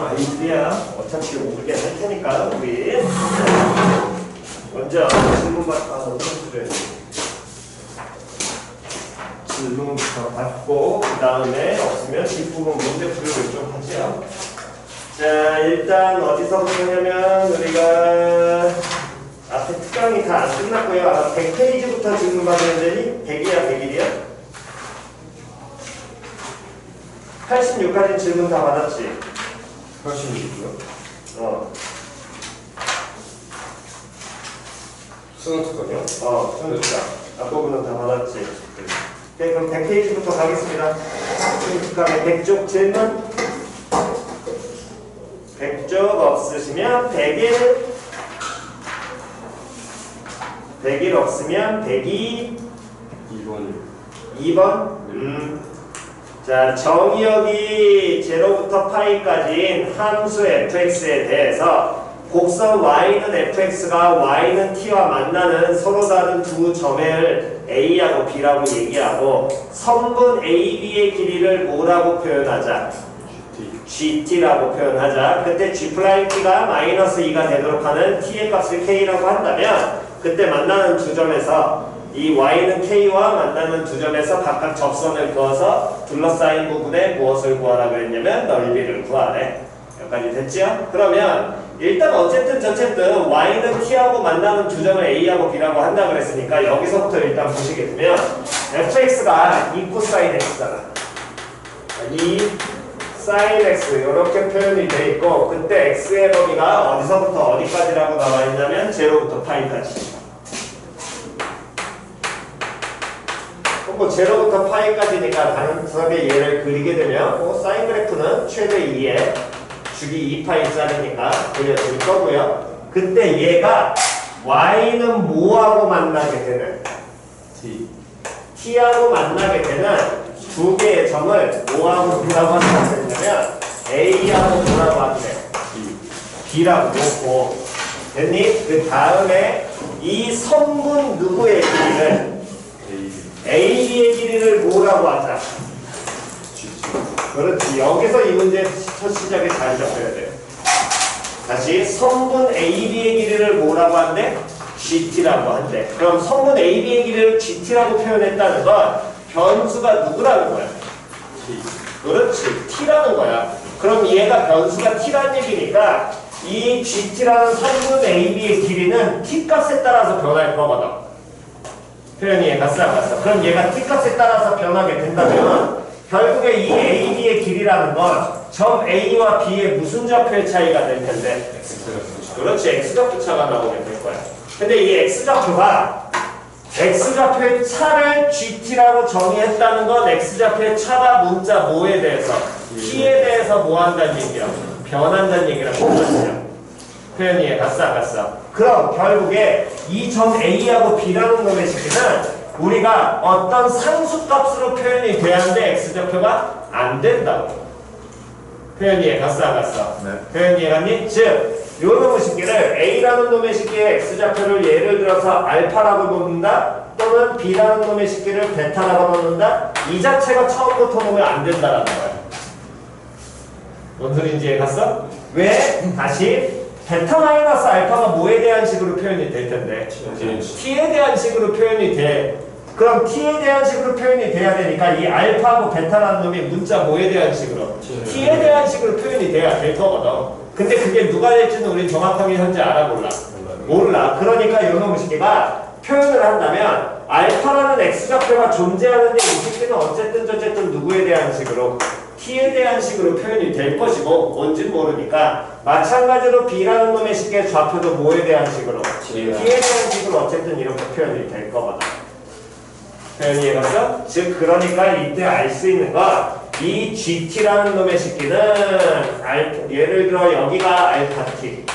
아이들이야. 어차피 오게 할 테니까 우리 먼저 질문부터 해줘야지. 질문부터 받고 그 다음에 없으면 뒷부분 문제 풀이를 좀 하죠. 자, 일단 어디서부터 하냐면 우리가 앞에 특강이 다 안 끝났고요. 100페이지부터 질문 받으면 되니? 100이야 100일이야? 86까지 질문 다 받았지? 86이요? 수능 특강이요? 수능 특강. 앞부분은 다 받았지? 네, 그럼 100페이지부터 가겠습니다. 수능 특강의 100쪽 질문. 100쪽 없으시면 100일 없으면 102. 2번. 자, 정의역이 0부터 파이까지인 함수 fx에 대해서 곡선 y는 fx가 y는 t와 만나는 서로 다른 두 점을 a하고 b라고 얘기하고 선분 ab의 길이를 뭐라고 표현하자? gt라고 표현하자. 그때 g't가 마이너스 2가 되도록 하는 t의 값을 k라고 한다면 그때 만나는 두 점에서 이 y는 k와 만나는 두 점에서 각각 접선을 그어서 둘러싸인 부분에 무엇을 구하라고 했냐면 넓이를 구하래. 여기까지 됐죠? 그러면 일단 어쨌든 y는 t하고 만나는 두 점을 a하고 b라고 한다 그랬으니까 여기서부터 일단 보시게 되면 fx가 2 코사인 x잖아. 2 sin x 이렇게 표현이 돼 있고 그때 x의 범위가 어디서부터 어디까지라고 나와 있냐면 0부터 파이까지. 뭐 0부터 파이까지니까 단순하게 얘를 그리게 되면 사인 그래프는 최대 2에 주기 2파이짜리니까 그려질 거고요. 그때 얘가 y는 뭐하고 만나게 되는? t하고 만나게 되는 두 개의 점을 뭐하고 뭐라고 하냐면 a하고 뭐라고 하는데 b라고 놓고 됐니? 그 다음에 이 선분 누구의 길이를 AB의 길이를 뭐라고 하자? 그렇지. 여기서 이 문제 첫 시작에 잘 잡혀야 돼요. 다시 선분 AB의 길이를 뭐라고 한대? GT라고 한대. 그럼 선분 AB의 길이를 GT라고 표현했다는 건 변수가 누구라는 거야? 그렇지. T라는 거야. 그럼 얘가 변수가 T라는 얘기니까 이 GT라는 선분 AB의 길이는 T값에 따라서 변할 거거든. 표현이 갔어. 그럼 얘가 t값에 따라서 변하게 된다면 결국에 이 AB의 길이라는 건 점 A와 B의 무슨 좌표의 차이가 될 텐데? 그렇지. X좌표 차가 나오게 될 거야. 근데 이 X좌표가 X좌표의 차를 GT라고 정의했다는 건 X좌표의 차가 문자 뭐에 대해서? T에 대해서 뭐 한다는 얘기야? 변한다는 얘기라고 보거든요. 표현이 갔어. 그럼 결국에 이 점 A하고 B라는 놈의 식기는 우리가 어떤 상수값으로 표현이 돼야 하는데 X좌표가 안 된다고. 표현이 갔어. 네. 표현이 갔니? 즉, 요 놈의 식기를 A라는 놈의 식기의 X좌표를 예를 들어서 알파라고 놓는다 또는 B라는 놈의 식기를 베타라고 놓는다 이 자체가 처음부터 놓으면 안 된다라는 거야. 뭔 소리인지 이해갔어? 왜? 다시 베타 마이너스 알파가 뭐에 대한 식으로 표현이 될 텐데? t에 대한 식으로 표현이 돼. 그럼 t에 대한 식으로 표현이 돼야 되니까 이 알파하고 베타라는 놈이 문자 뭐에 대한 식으로? t에 대한 식으로 표현이 돼야 될 거거든. 근데 그게 누가 될지는 우리 정확하게 현재 몰라. 그러니까 이 놈의 식기가 표현을 한다면 알파라는 x좌표가 존재하는데 이 새끼는 어쨌든 누구에 대한 식으로? t에 대한 식으로 표현이 될 것이고 뭔지 모르니까 마찬가지로 b라는 놈의 식의 좌표도 뭐에 대한 식으로? t에 대한 식으로 어쨌든 이렇게 표현이 될 거거든. 표현이 이해갔어? 즉 그러니까 이때 알 수 있는 건 이 gt라는 놈의 식기는 예를 들어 여기가 알파 t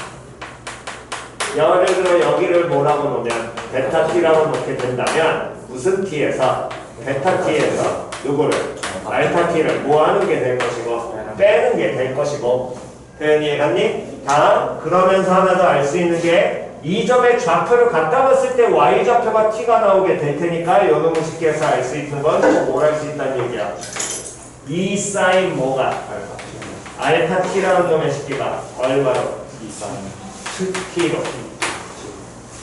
예를 들어 여기를 뭐라고 놓으면 베타 t라고 놓게 된다면 무슨 t에서? 베타 t에서 누구를? 알파 t를 뭐 하는 게 될 것이고 빼는 게 될 것이고 표현이 이해갔니? 다음 그러면서 하나 더 알 수 있는 게 이 점의 좌표를 갖다 놨을 때 y좌표가 t가 나오게 될 테니까 요 놈의 식기에서 알 수 있는 건 뭘 할 수 있다는 얘기야? 2 사인 뭐가? 알파 t라는 놈의 식기가 얼마로? t로.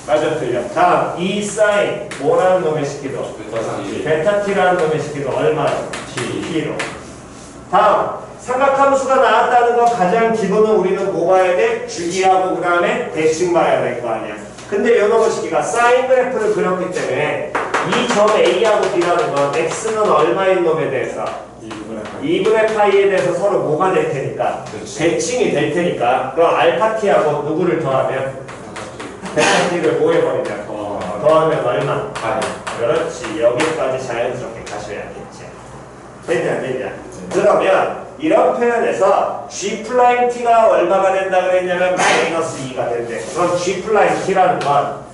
맞아 틀려. 다음 이 사인 뭐라는 놈의 식기도 베타 t라는 놈의 식기도 얼마로? t로. 다음 삼각함수가 나왔다는 건 가장 기본은 우리는 뭐 봐야 돼? 주기하고 그 다음에 대칭 봐야 될 거 아니야. 근데 요 놈의 식기가 사인 그래프를 그렸기 때문에 이 점 A하고 B라는 건 X는 얼마인 놈에 대해서 2분의 파이에 대해서 서로 뭐가 될 테니까 대칭이 될 테니까 그럼 알파 t하고 누구를 더하면 베타 t를 뭐 해버리면 더하면 얼마? 그렇지. 여기까지 자연스럽게 가셔야겠지. 됐냐 안 됐냐? 그러면 이런 표현에서 G'T가 얼마가 된다 그랬냐면 마이너스 2가 된대. 그럼 G'T라는 건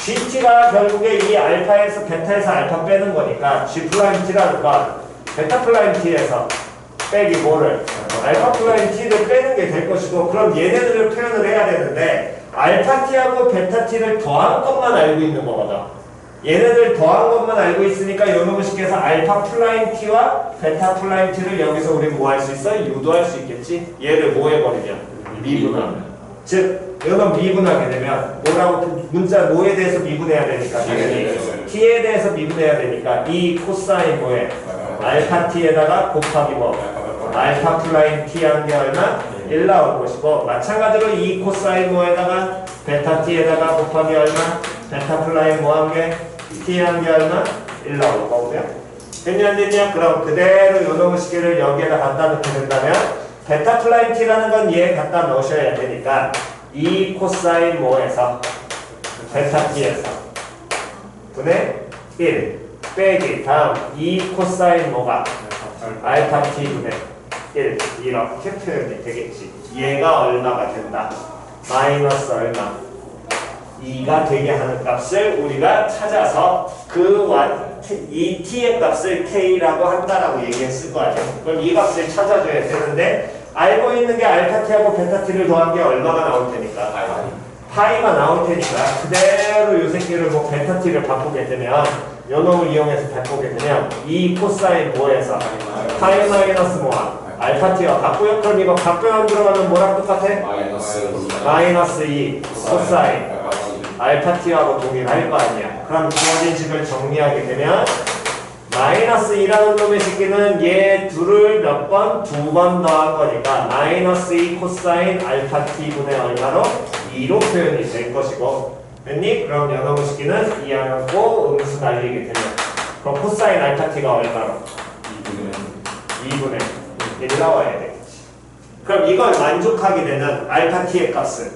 GT가 결국에 이 알파에서 베타에서 알파 빼는 거니까 G'T라는 건 베타 플라임 T에서 빼기 뭐를? 알파 플라임 T를 빼는 게 될 것이고 그럼 얘네들을 표현을 해야 되는데 알파 T하고 베타 T를 더한 것만 알고 있는 거거든. 얘네들 더한 것만 알고 있으니까 요놈을 쉽게해서 알파 플라임 T와 베타 플라임 T를 여기서 우리 뭐 할 수 있어? 유도할 수 있겠지? 얘를 뭐 해버리냐? 미분하면. 즉 요놈 미분하게 되면 뭐라고 문자 뭐에 대해서 미분해야 되니까 당연히 T에 대해서 미분해야 되니까 이 코사인 뭐에? 알파 T에다가 곱하기 뭐? 알파 플라임 T 한 게 얼마? 1 나올 것이고 마찬가지로 이 코사인 뭐에다가 베타 T에다가 곱하기 얼마? 베타 플라임 뭐 한 게? T 한 게 얼마? 1 나올 거고요. 됐냐 안 됐냐? 그럼 그대로 요놈의 시계를 여기에다 갖다 놓게 된다면 베타 플라임 T라는 건 얘 갖다 넣으셔야 되니까 이 코사인 뭐에서 베타 T에서 분의 1 빼기 다음 이 코사인 뭐가 알파 T 분의 1 이렇게 표현이 되겠지. 얘가 얼마가 된다? 마이너스 얼마? 2가 되게 하는 값을 우리가 찾아서 이 t의 값을 k라고 한다라고 얘기했을 거 아니야. 그럼 이 값을 찾아줘야 되는데 알고 있는 게 알파 t하고 베타 t를 더한 게 얼마가 나올 테니까? 파이가 나올 테니까 그대로 요 새끼를 뭐 베타 t를 바꾸게 되면 요놈을 이용해서 바꾸게 되면 이 코사인 뭐에서 파이 마이너스 뭐야? 알파 t와 같고요. 그럼 이거 각변 들어가면 뭐랑 똑같아? 마이너스 2 코사인 알파 t하고 동일할 거 아니야. 그럼 주어진 식을 정리하게 되면 마이너스 2라는 놈의 식기는 얘 둘을 몇 번? 2번 더한 거니까 마이너스 2 코사인 알파 t분의 얼마로? 2로 표현이 될 것이고 됐니? 그럼 요놈의 식기는 이하고 음수 날리게 되면 그럼 코사인 알파 t가 얼마로? 2분의 1 나와야 되겠지. 그럼 이걸 만족하게 되는 알파 t의 값은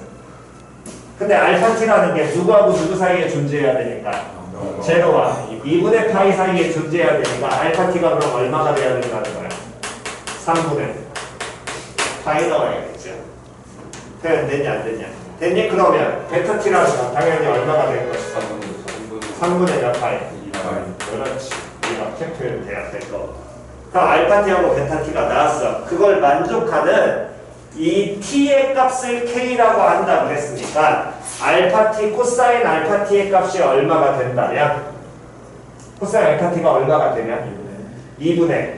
근데 알파 t라는 게 누구하고 누구 사이에 존재해야 되니까 제로와 2분의 파이 사이에 존재해야 되니까 알파 t가 그럼 얼마가 돼야 된다는 거야? 3분의 파이 나와야겠죠. 표현 됐냐 안 됐냐? 됐니? 그러면 베타 t라는 건 당연히 얼마가 될 것이다? 3분의 몇 파이? 그렇지. 이렇게 표현돼야 될 거. 그럼 알파 t하고 베타 t가 나왔어. 그걸 만족하는 이 t의 값을 k라고 한다 그랬으니까 알파 t 코사인 알파 t의 값이 얼마가 된다면 코사인 알파 t가 얼마가 되면 2분의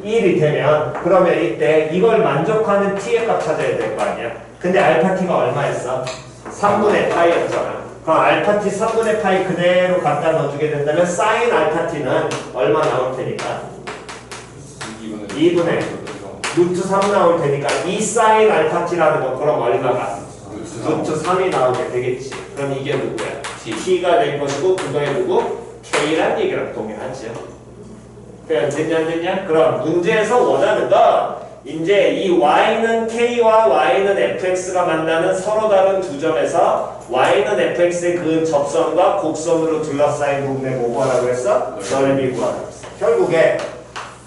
1이 되면 그러면 이때 이걸 만족하는 t의 값 찾아야 될 거 아니야. 근데 알파 t가 얼마였어? 3분의 파이였잖아. 그럼 알파 t 3분의 파이 그대로 갖다 넣어주게 된다면 사인 알파 t는 얼마 나올 테니까 2분의 루트 3 나올 테니까 이 사인 알파 t라는 건 그럼 얼마가? 루트 3이 나오게 되겠지. 그럼 이게 누구야? t가 될 것이고 그거에 누구? k란 얘기랑 동일하죠. 그냥 됐냐 안 됐냐? 그럼 문제에서 원하는 거 이제 이 y는 k와 y는 fx가 만나는 서로 다른 두 점에서 y는 fx의 그 접선과 곡선으로 둘러싸인 부분에 뭐 구하라고 했어? 넓이 구하라고 했어. 결국에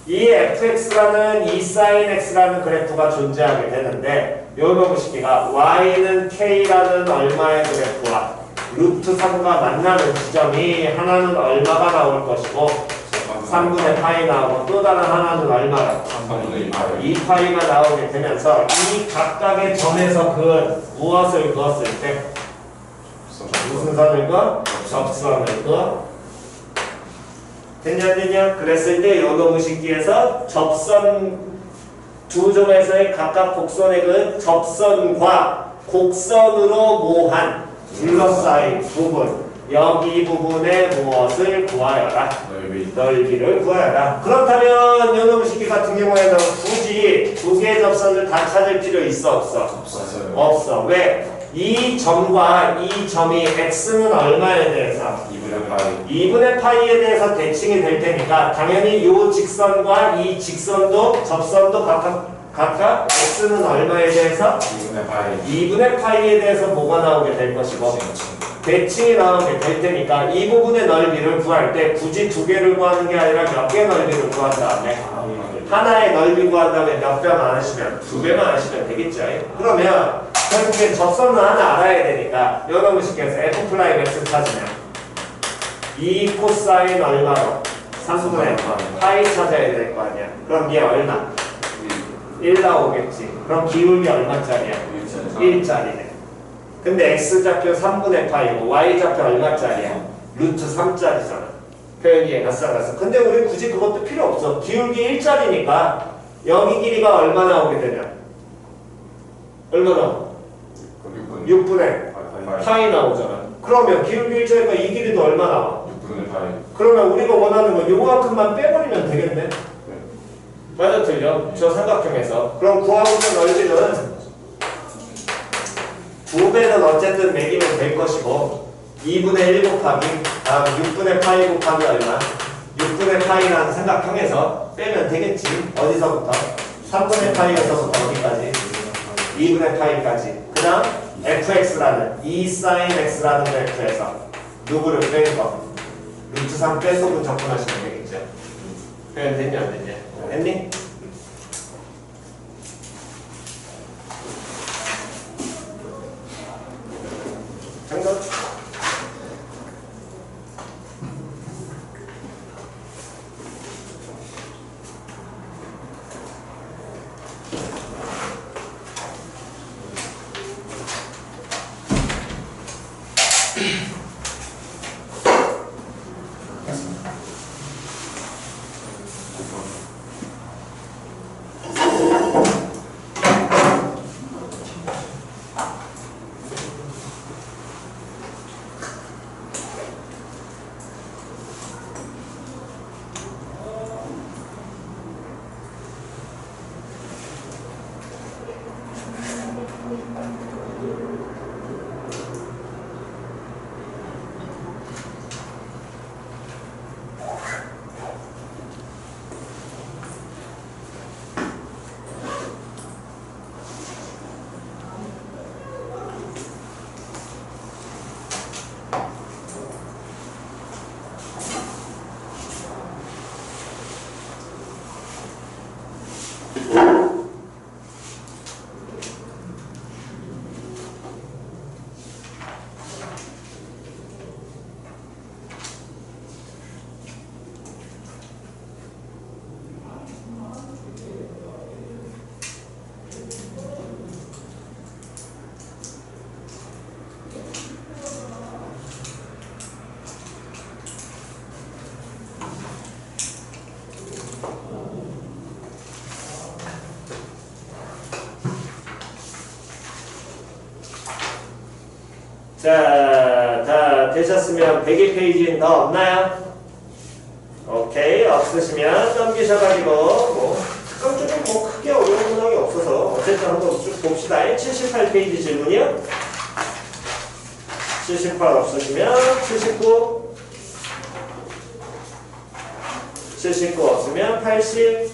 이 fx라는 이 sin x라는 그래프가 존재하게 되는데 요놈의 식기가 y는 k라는 얼마의 그래프와 루트 3과 만나는 지점이 하나는 얼마가 나올 것이고 3분의 파이 나오고 또 다른 하나는 얼마가? 2파이가 나오게 되면서 이 각각의 점에서 그은 무엇을 그었을 때 무슨 선을 그어? 접선을 그어? 됐냐 됐냐? 그랬을 때 요놈의 식기에서 접선 두 점에서의 각각 곡선액은 접선과 곡선으로 모한 둘러싸인 부분, 여기 부분의 무엇을 구하여라? 넓이를 구하여라. 그렇다면 요놈 식기 같은 경우에는 굳이 두 개의 접선을 다 찾을 필요 있어 없어? 없어요. 없어. 왜? 이 점과 이 점이 x는 얼마에 대해서? 2분의 파이. 2분의 파이에 대해서 대칭이 될 테니까 당연히 이 직선과 이 직선도 접선도 각각 x는 얼마에 대해서? 2분의 파이. 2분의 파이에 대해서 뭐가 나오게 될 것이고 대칭이 나오게 될 테니까 이 부분의 넓이를 구할 때 굳이 두 개를 구하는 게 아니라 몇 개의 넓이를 구한 다음에 하나의 넓이 구한 다음에 몇 배만 하시면 두 배만 하시면 되겠죠. 그러면 결국엔 접선은 하나 알아야 되니까 여러분 식에서 f 플라이 x 찾으면 이 코사인 얼마로? 3분의 파이 찾아야 될 거 아니야. 그럼 얘 얼마? 1 나오겠지. 그럼 기울기 얼마짜리야? 1짜리네. 근데 x좌표 3분의 파이고 y좌표 얼마짜리야? 루트 3짜리잖아. 표현이 얘가싸가서. 근데 우리 굳이 그것도 필요 없어. 기울기 1짜리니까 여기 길이가 얼마 나오게 되냐? 얼마 나와? 6분의 파이 나오잖아. 그러면 기울기 1짜리니까 이 길이도 얼마 나와? 6분의 파이. 그러면 우리가 원하는 건 요만큼만 빼버리면 되겠네. 맞아 틀려? 저 삼각형에서. 그럼 구하고자 넓이는 2배는 어쨌든 매기면 될 것이고 2분의 1 곱하기 다음 6분의 파이 곱하기 얼마? 6분의 파이라는 삼각형에서 빼면 되겠지. 어디서부터? 3분의 파이에서부터 어디까지? 2분의 파이까지. 그 다음 fx라는 2 sin x라는 그래프에서 누구를 뺀 거? 루트 3 빼소금 접근하시면 되겠죠. 표현 됐냐 안 됐냐? 했니? 정답. 자, 다 되셨으면 102페이지는 더 없나요? 오케이, 없으시면 넘기셔가지고 뭐 특강적인 뭐 크게 어려운 문항이 없어서 어쨌든 한번 쭉 봅시다. 78페이지 질문이요? 78 없으시면 79 79 없으면 80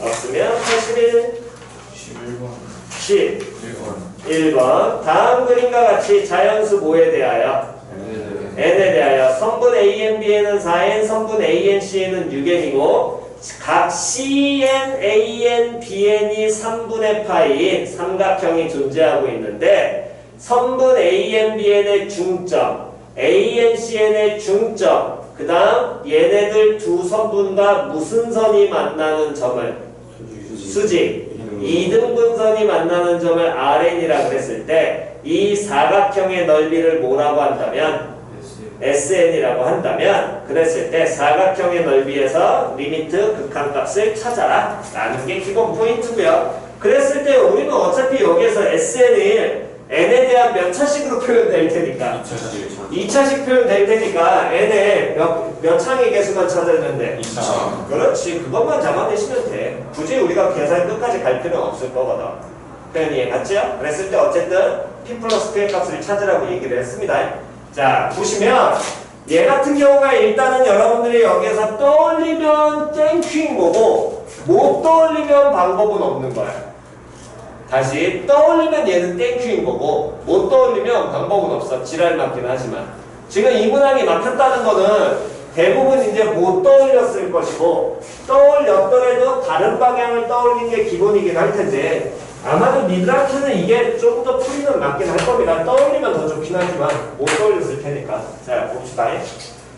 없으면 81 10 1번 다음 그림과 같이 자연수 뭐에 대하여? n에 대하여 선분 ANB에는 4n, 선분 ANC에는 6n이고 각 CN, AN, BN이 3분의 파이인 삼각형이 존재하고 있는데 선분 ANBN의 중점, ANCN의 중점, 그 다음 얘네들 두 선분과 무슨 선이 만나는 점을 수직 2등분선이 만나는 점을 RN이라 그랬을 때 이 사각형의 넓이를 뭐라고 한다면 SN이라고 한다면 그랬을 때 사각형의 넓이에서 리미트 극한값을 찾아라 라는 게 기본 포인트고요. 그랬을 때 우리는 어차피 여기에서 SN을 n에 대한 몇 차식으로 표현될 테니까 2차식 표현될 테니까 n의 몇 창의 개수만 찾으면 돼? 2차. 그렇지. 그것만 잡아내시면 돼. 굳이 우리가 계산 끝까지 갈 필요는 없을 거거든. 표현 이해 갔죠? 그랬을 때 어쨌든 p 플러스 q의 값을 찾으라고 얘기를 했습니다. 자, 보시면 얘 같은 경우가 일단은 여러분들이 여기에서 떠올리면 땡큐인 거고 못 떠올리면 방법은 없는 거야. 다시 떠올리면 얘는 땡큐인 거고 못 떠올리면 방법은 없어. 지랄 맞긴 하지만 지금 이 문항이 막혔다는 거는 대부분 이제 못 떠올렸을 것이고 떠올렸더라도 다른 방향을 떠올린 게 기본이긴 할 텐데 아마도 니들한테는 이게 좀 더 풀이는 맞긴 할 겁니다. 떠올리면 더 좋긴 하지만 못 떠올렸을 테니까. 자, 봅시다.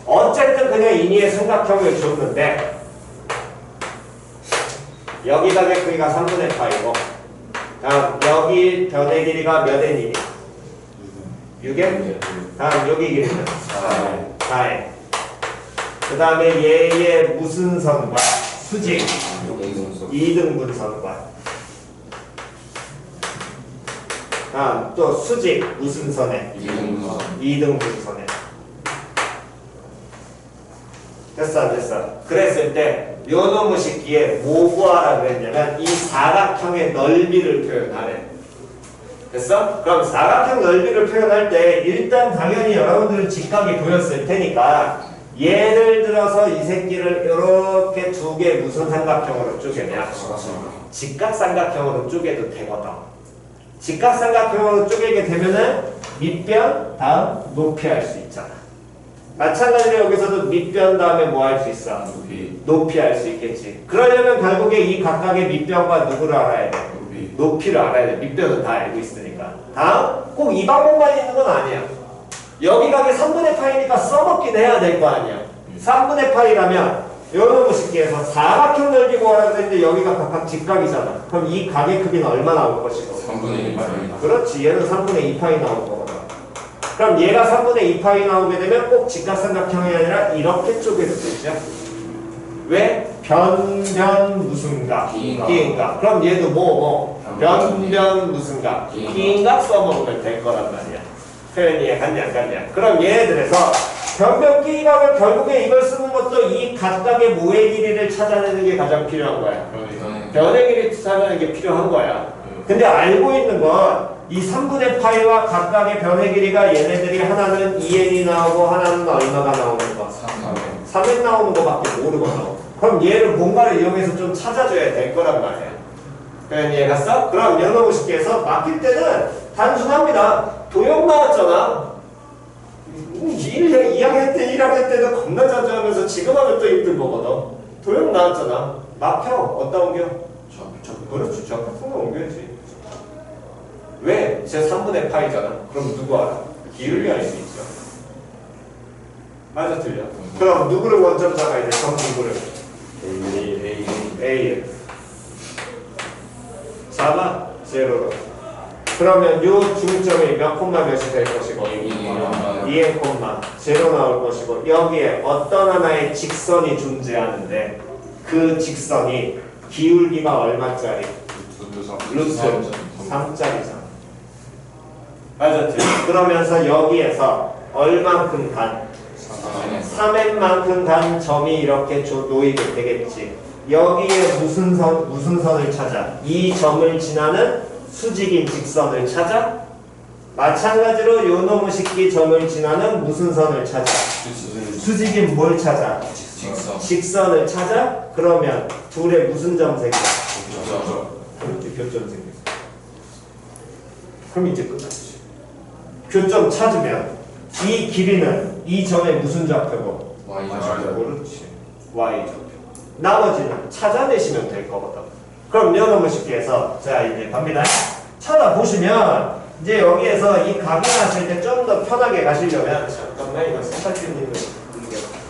어쨌든 그냥 인위의 삼각형을 줬는데 여기다가 크기가 3분의 파이고 다음 여기 변의 길이가 몇 n이니? 6n? 다음 여기 길이는? 4n. 그 다음에 얘의 무슨 선과 수직 2등분선과 다음 또 수직 무슨 선에? 2등분선에. 됐어 안 됐어? 그랬을 때 요놈의 식기에 뭐 구하라 그랬냐면 이 사각형의 넓이를 표현하래. 됐어? 그럼 사각형 넓이를 표현할 때 일단 당연히 여러분들은 직각이 보였을 테니까 예를 들어서 이 새끼를 이렇게 두 개 무슨 삼각형으로 쪼개냐? 직각삼각형으로 쪼개도 되거든. 직각삼각형으로 쪼개게 되면은 밑변 다음 높이 할 수 있잖아. 마찬가지로 여기서도 밑변 다음에 뭐 할 수 있어? 높이 할 수 있겠지. 그러려면 결국에 이 각각의 밑변과 누구를 알아야 돼? 높이를 알아야 돼. 밑변은 다 알고 있으니까. 다음 꼭 이 방법만 있는 건 아니야. 여기 각이 3분의 파이니까 써먹긴 해야 될 거 아니야. 3분의 파이라면 요놈의 식기에서 사각형 넓이 구하라 그랬는데 여기가 각각 직각이잖아. 그럼 이 각의 크기는 얼마 나올 것이고? 3분의 1파이. 그렇지. 얘는 3분의 2파이 나올 거거든. 그럼 얘가 3분의 2파이 나오게 되면 꼭 직각삼각형이 아니라 이렇게 쪼개도 되죠. 왜? 변변 무슨 각? 기인각. 그럼 얘도 변변 무슨 각? 기인각 써먹으면 될 거란 말이야. 표현 이해 갔냐 안 갔냐? 그럼 얘들에서 변변 기인각을 결국에 이걸 쓰는 것도 이 각각의 모의 길이를 찾아내는 게 가장 필요한 거야. 변의 길이 찾아내는 게 필요한 거야. 근데 알고 있는 건 이 3분의 파이와 각각의 변의 길이가 얘네들이 하나는 2n이 나오고 하나는 얼마가 나오는 거? 3n 나오는 거밖에 모르거든. 그럼 얘를 뭔가를 이용해서 좀 찾아줘야 될 거란 말이야. 표현 이해 갔어? 그럼 연어고 쉽게 해서 막힐 때는 단순합니다. 도형 나왔잖아. 2학년 때 1학년 때도 겁나 자주 하면서 지금 하면 또 힘든 거거든. 도형 나왔잖아. 막혀. 어디다 옮겨? 그렇지. 좌표통에 옮겨야지. 왜? 제 3분의 파이잖아. 그럼 누구 알아? 기울기 알 수 있죠. 맞아 틀려? 그럼 누구를 원점 잡아야 돼? 전 누구를? A를 잡아? 제로로. 그러면 요 중점이 몇 콤마 몇이 될 것이고 2n 콤마 제로 나올 것이고 여기에 어떤 하나의 직선이 존재하는데 그 직선이 기울기가 얼마짜리? 루트 3짜리잖아. 맞았지? 그러면서 여기에서 얼만큼 간? 3n만큼 간 점이 이렇게 놓이게 되겠지. 여기에 무슨 선을 찾아? 이 점을 지나는 수직인 직선을 찾아? 마찬가지로 요놈의 식기 점을 지나는 무슨 선을 찾아? 수직인 뭘 찾아? 직선을 찾아? 그러면 둘에 무슨 점 생겨? 교점 생겼어. 그럼 이제 끝났지. 교점 찾으면 이 길이는 이 점의 무슨 좌표고? 그렇지. Y좌표. 나머지는 찾아내시면 될 거거든. 그럼 요놈의 쉽게 해서 자 이제 갑니다. 찾아보시면 이제 여기에서 이 각이 났을 때 좀 더 편하게 가시려면 잠깐만 이거 색깔표님을 누르겠습니다.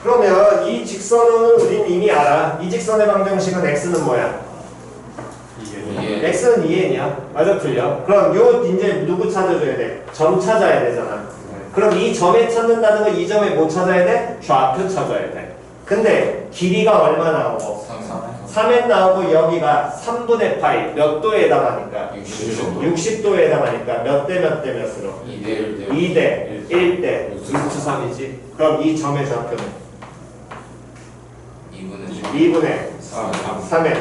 그러면 이 직선은 우린 이미 알아. 이 직선의 방정식은 x는 뭐야? x는 2n이야. 맞아, 틀려. 그럼 요 이제 누구 찾아줘야 돼? 점 찾아야 되잖아. 그럼 이 점에 찾는다는 건 이 점에 뭐 찾아야 돼? 좌표 찾아야 돼. 근데 길이가 얼마 나오고? 3n 나오고 여기가 3분의 파이 몇 도에 해당하니까? 60도에 해당하니까 몇 대 몇 대 몇으로? 2대 1대 루트 3이지. 그럼 이 점의 좌표는? 2분의 3n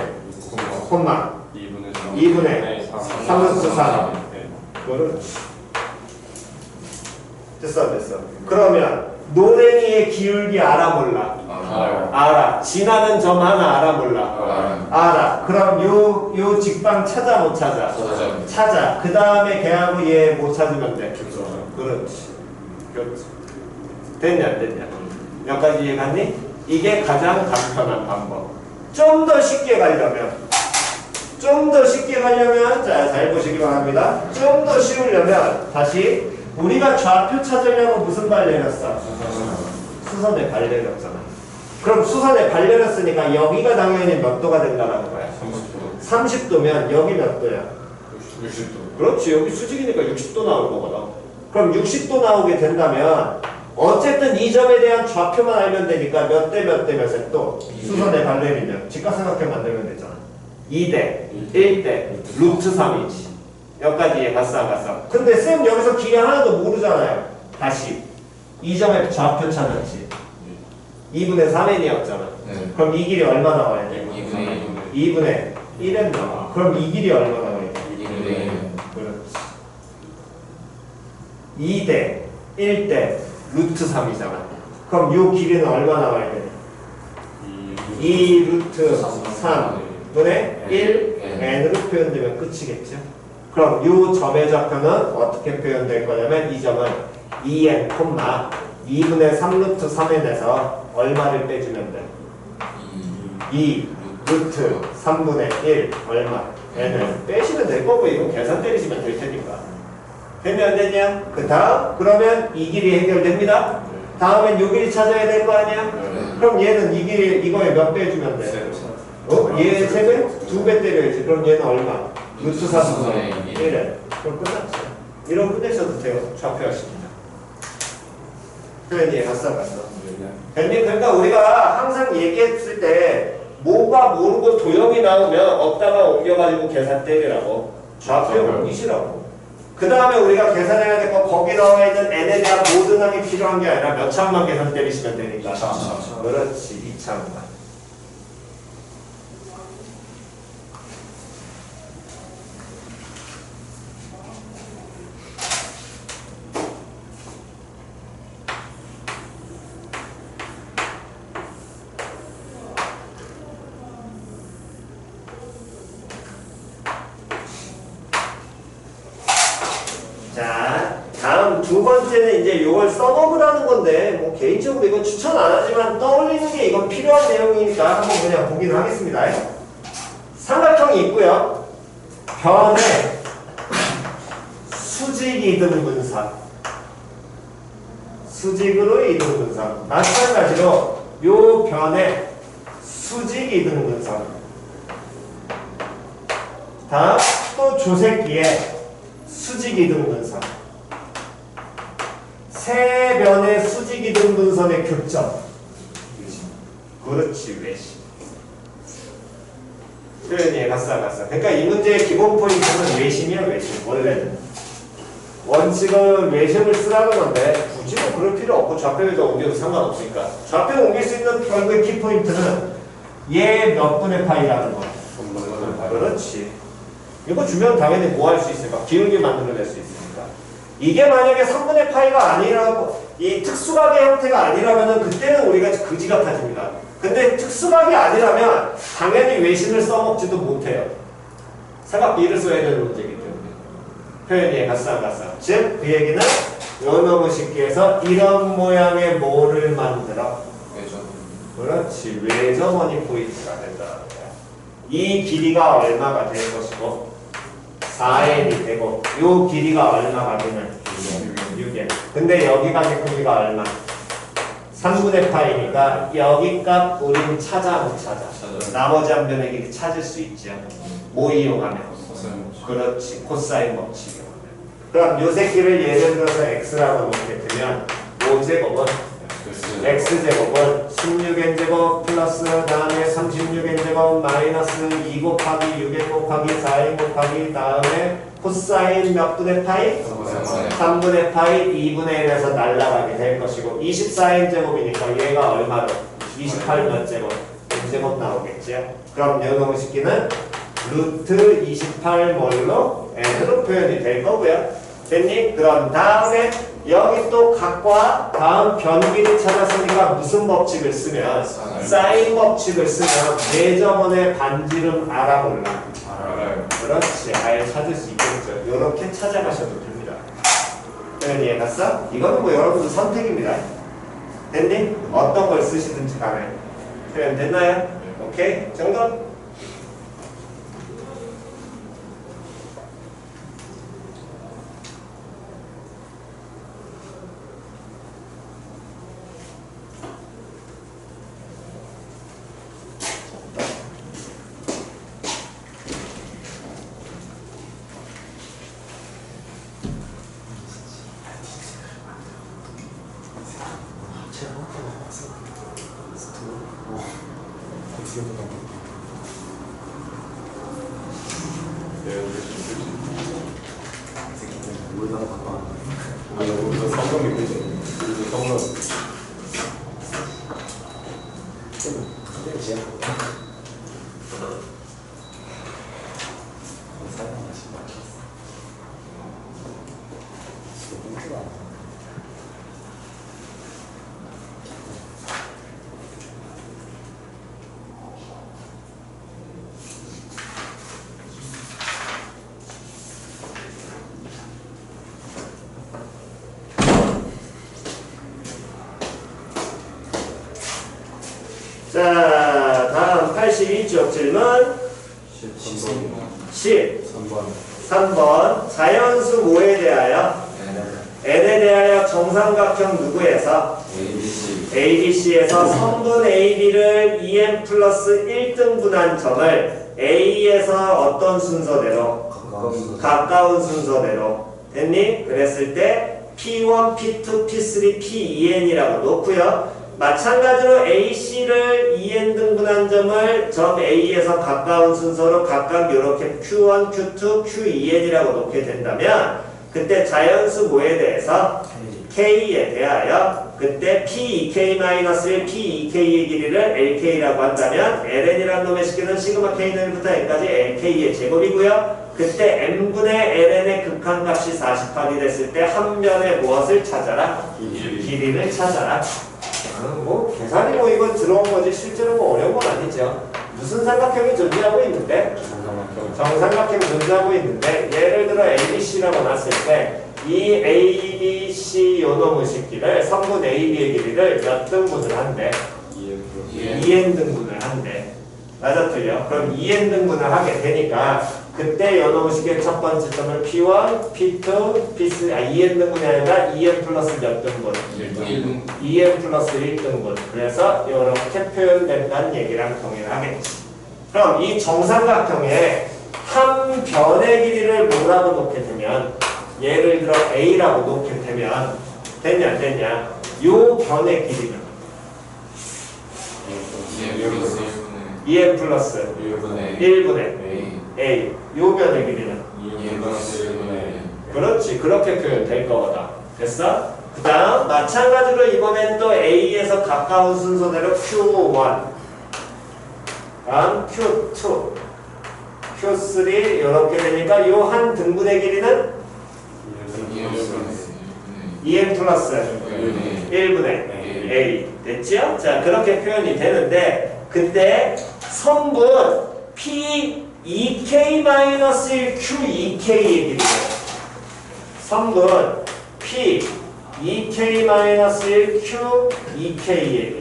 콤마 2분의 3루트 4. 그거를 됐어. 그러면 노랭이의 기울기 알아 몰라? 알아. 지나는 점 하나 알아 몰라? 알아. 그럼 요 직방 찾아 못 찾아? 찾아. 그 다음에 걔하고 얘 못 찾으면 돼. 그렇지. 됐냐 안 됐냐? 여기까지 이해갔니? 이게 가장 간편한 방법. 좀 더 쉽게 가려면 자, 잘 보시기 바랍니다. 좀 더 쉬우려면 다시 우리가 좌표 찾으려고 무슨 발 내렸어? 수선에 발 내렸잖아. 그럼 수선에 발 내렸으니까 여기가 당연히 몇 도가 된다는 거야? 30도면 여기 몇 도야? 60도. 그렇지. 여기 수직이니까 60도 나올 거거든. 그럼 60도 나오게 된다면 어쨌든 이 점에 대한 좌표만 알면 되니까 몇 대 몇에 또 수선에 발 내리면 직각삼각형 만들면 되잖아. 2대 1대 루트 3이지. 여기까지 갔어 안 갔어? 근데 쌤 여기서 길이 하나도 모르잖아요. 다시 이 점의 좌표 찾았지. 2분의 3n이었잖아. 그럼 이 길이 얼마 나와야 돼? 2분의 1n 나와. 그럼 이 길이 얼마 나와야 돼? 2분의 1. 그렇지. 2대 1대 루트 3이잖아. 그럼 요 길이는 얼마 나와야 돼? 2 루트 3 분의 1 n으로 표현되면 끝이겠죠. 그럼 이 점의 좌표는 어떻게 표현될 거냐면 이 점은 2n, 2분의 3루트 3n에서 얼마를 빼주면 돼? 2 루트 3분의 1 얼마? n을 빼시면 될 거고 이건 계산 때리시면 될 테니까. 됐냐 안 됐냐? 그 다음 그러면 이 길이 해결됩니다. 다음엔 요 길이 찾아야 될 거 아니야? 그럼 얘는 이 길이 이거에 몇 배 주면 돼? 얘 3배? 2배 때려야지. 그럼 얘는 얼마? 루트 4분의 1에. 그럼 끝났죠. 이런 끝내셔도 돼요. 좌표 하십니다. 표현이 갔어. 됐니? 그러니까 우리가 항상 얘기했을 때 뭐가 모르고 도형이 나오면 얻다가 옮겨가지고 계산 때리라고. 좌표 옮기시라고. 그 다음에 우리가 계산해야 될 거 거기 나와 있는 n에 대한 모든 항이 필요한 게 아니라 몇 차만 계산 때리시면 되니까. 그렇지. 2차만. 자, 다음 두 번째는 이제 이걸 써먹으라는 건데 뭐 개인적으로 이건 추천 안 하지만 떠올리는 게 이건 필요한 내용이니까 한번 그냥 보긴 하겠습니다. 삼각형이 있고요. 변에 수직 이등 분사, 수직으로 이등 분사. 마찬가지로 요 변에 수직 이등 분사. 다음 또 조색기에 수직 이등 분선. 세 변의 수직 이등 분선의 교점. 그렇지, 외심. 표현이 갔어. 그러니까 이 문제의 기본 포인트는 외심이야, 외심. 원래는. 원칙은 외심을 쓰라는 건데 굳이 뭐 그럴 필요 없고 좌표에도 옮겨도 상관없으니까. 좌표 옮길 수 있는 결국의 키포인트는 얘 몇 분의 파이라는 거. 그렇지. 이거 주면 당연히 뭐 할 수 있을까? 기울기 만들어낼 수 있으니까. 이게 만약에 3분의 파이가 아니라고, 이 특수각의 형태가 아니라면 그때는 우리가 그지 같아집니다. 근데 특수각이 아니라면 당연히 외심을 써먹지도 못해요. 삼각비를 써야 되는 문제이기 때문에. 표현이 갔어 안 갔어? 즉, 그 얘기는 너무 쉽게 해서 이런 모양의 뭐를 만들어? 그렇지. 외점원이 포인트가 된다. 이 길이가 얼마가 될 것이고 4n이 되고 요 길이가 얼마가 되면 6n. 근데 여기까지 크기가 얼마? 3분의 파이니까 여기 값 우린 찾아 못 찾아? 나머지 한 변의 길이 찾을 수 있죠. 뭐 이용하면? 그렇지. 코사인 법칙 이용하면. 그럼 요 새끼를 예를 들어서 x라고 놓게 되면 5제곱은 x제곱은 16n제곱 플러스 다음에 36n제곱 마이너스 2 곱하기 6n 곱하기 4n 곱하기 다음에 코사인 몇 분의 파이? 3분의 파이 2분의 1에서 날라가게 될 것이고 24n제곱이니까 얘가 얼마로? 28 몇 제곱? n제곱 나오겠죠? 그럼 요 놈식기는 루트 28 뭘로? n으로 표현이 될 거고요. 됐니? 그럼 다음에 여기 또 각과 다음 변기를 찾았으니까 무슨 법칙을 쓰면? 사인 법칙을 쓰면 내점원의 반지름 알아 몰라? 알아요. 그렇지. 아예 찾을 수 있겠죠. 이렇게 찾아가셔도 됩니다. 표현 이해갔어? 이거는 뭐 여러분들 선택입니다. 됐니? 어떤 걸 쓰시든지 간에. 표현 됐나요? 오케이. 정답. 자, 다음 82쪽 질문 13번 자연수 뭐에 대하여? n에 대하여 정삼각형 누구에서? ABC에서 선분 AB를 EM 플러스 1등분한 점을 A에서 어떤 순서대로? 가까운 순서대로. 됐니? 그랬을 때 P1, P2, P3, P2N이라고 놓고요. 마찬가지로 AC를 EN 등분한 점을 점 A에서 가까운 순서로 각각 이렇게 Q1, Q2, Q2N이라고 놓게 된다면 그때 자연수 뭐에 대해서? K에 대하여 그때 P2K-1, P2K의 길이를 LK라고 한다면 LN이라는 놈의 식기는 시그마 K는 1부터 N까지 LK의 제곱이고요. 그때 N분의 LN의 극한값이 48이 됐을 때 한 변의 무엇을 찾아라? 길이를 찾아라. 뭐 계산이 뭐 이건 들어온 거지 실제로 뭐 어려운 건 아니죠. 무슨 삼각형이 존재하고 있는데? 정삼각형이 존재하고 있는데 예를 들어 ABC라고 놨을 때 이 ABC 요놈의 식기를 성분 AB의 길이를 몇 등분을 한대? 2n 등분을 한대. 맞아 틀려? 그럼 2n 등분을 하게 되니까 그때 요놈의 식기의 첫 번째 점을 P1, P2, P3 2n 등분이 아니라 2n 플러스 몇 등분? 2n 플러스 1등분. 그래서 이렇게 표현된다는 얘기랑 동일하겠지. 그럼 이 정삼각형의 한 변의 길이를 뭐라고 놓게 되면 예를 들어 A라고 놓게 되면 됐냐 안 됐냐? 요 변의 길이는 2n 플러스 1분의 A. 요 변의 길이는 2n 플러스 1분의 그렇지. 그렇게 표현될 거다. 됐어? 그 다음 마찬가지로 이번엔 또 A에서 가까운 순서대로 Q1 다음 Q2 Q3 이렇게 되니까 요 한 등분의 길이는 2n 플러스 1분의 A 됐지요? 자 그렇게 표현이 되는데 그때 성분 P2K-1 Q2K의 길이에요. 성분 P2K-1 Q2K의 길이.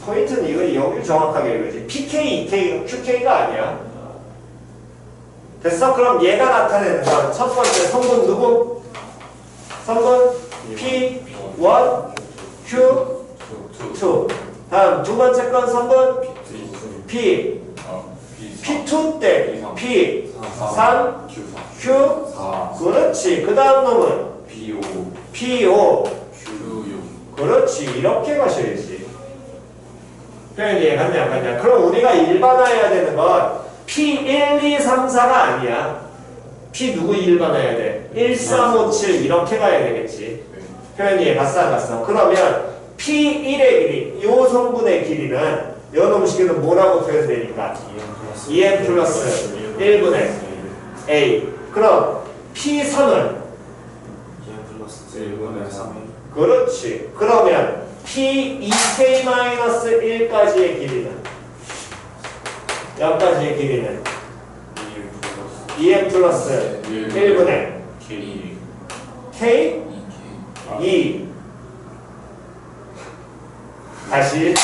포인트는 이거 여기 정확하게 읽어야지. PK, EK, QK가 아니야. 됐어? 그럼 얘가 나타내는 건 첫 번째 성분 누구? 성분 P1, Q2. 다음 두 번째 건 성분 P. P2 때 P3 Q4. 그렇지. 그 다음 놈은 P5. 그렇지. 이렇게 가셔야지. 표현 이해갔냐 안 갔냐? 그럼 우리가 일반화해야 되는 건 P1, 2, 3, 4가 아니야. P 누구 일반화해야 돼? 1, 3, 5, 7 이렇게 가야 되겠지. 표현 이해 갔어 안 갔어? 그러면 P1의 길이, 요 성분의 길이는 요 놈식에는 뭐라고 표현되니까? 2n 플러스 1분의 A. 그럼 P3은? 그렇지. 그러면 P2K-1까지의 길이는? 여기까지의 길이는? 2n 플러스 1분의 K? 2. 다시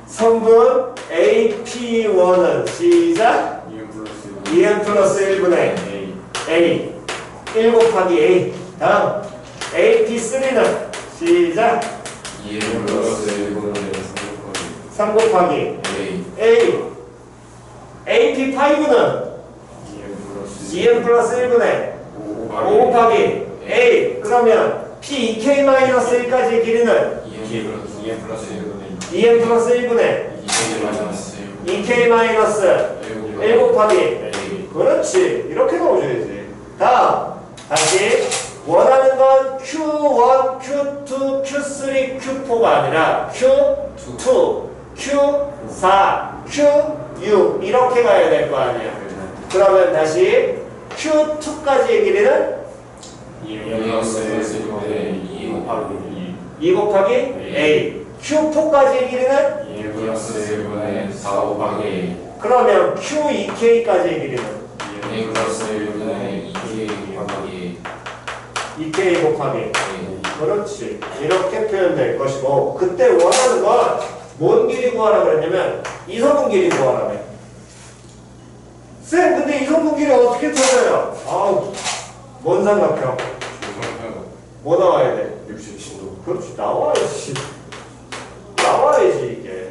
성분 AP1은 시작 2n 플러스 1분의 A 1 곱하기 A. 다음 AP3는 시작 3 곱하기 A. AP5는 2n 플러스 1분의 5 곱하기 A. 그러면 P2K-1까지의 길이는 2n 플러스 1분의 2K-1 곱하기. 그렇지. 이렇게 넣어줘야지. 다음 다시 원하는 건 Q1, Q2, Q3, Q4가 아니라 Q2, Q4, Q6 이렇게 가야 될 거 아니야. 그러면 다시 Q2까지의 길이는 2 곱하기 A. Q4까지의 길이는 그러면 Q2K까지의 길이는 2K 곱하기. 그렇지. 이렇게 표현될 것이고, 그때 원하는 건 뭔 길이 구하라 그랬냐면 이성분 길이 구하라네. 쌤, 근데 이성분 길이 어떻게 찾아요? 아우, 뭔 삼각형? 뭐 나와야 돼? 67도. 그렇지. 나와야지. 나와야지 이게.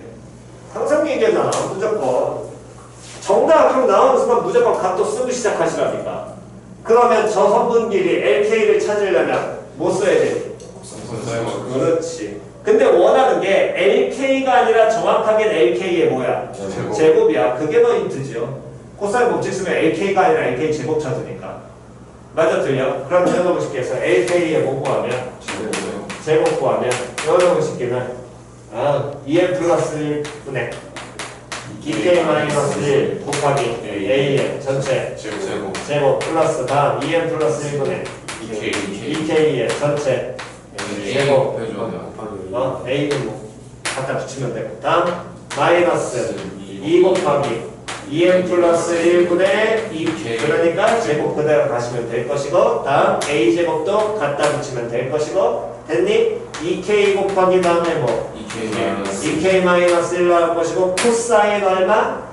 항상 얘기하잖아. 무조건. 정답으로 나오는 순간 무조건 값도 쓰고 시작하시라니까. 그러면 저 성분 길이 LK를 찾으려면 뭐 써야 되지? 그렇지. 근데 원하는 게 LK가 아니라 정확하게 LK의 뭐야? 제곱이야. 그게 더 힌트죠. 코사인 법칙 쓰면 LK가 아니라 LK 제곱 찾으니까. 맞아 틀려? 그럼 여러분 쉽게해서 LK의 뭐 구하면? 제곱 구하면 여러분 쉽게는 2n 플러스 1분의 2k-1 곱하기 a의 전체 제곱 플러스 다음 2n 플러스 1분의 2k의 전체 제곱 a는 뭐 갖다 붙이면 되고 다음 마이너스 2 곱하기 2n 플러스 1분의 2 그러니까 제곱 그대로 가시면 될 것이고 다음 a제곱도 갖다 붙이면 될 것이고 됐니? 2k 곱하기 다음에 뭐 2k-1로 할 것이고 코사인 얼마?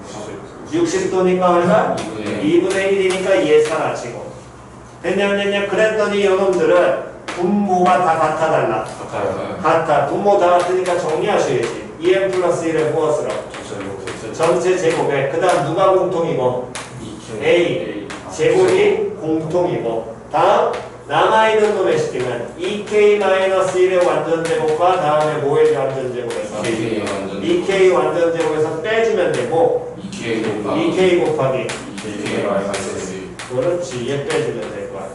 60도니까 얼마? 2분의 1이니까 얘 사라지고 됐냐 안 됐냐? 그랬더니 이놈들은 분모가 다 같아 달라? 같아. 분모 다 같으니까 정리하셔야지. 2n 플러스 1의 무엇으로? 전체 제곱에 그 다음 누가 공통이고? a 제곱이 공통이고 다음 남아있는 놈의 식기는 2k-1의 완전 제곱과 다음에 뭐의 완전 제곱에서 2k 완전 제곱에서 빼주면 되고 2k 곱하기 그렇지. 얘 빼주면 될 거야.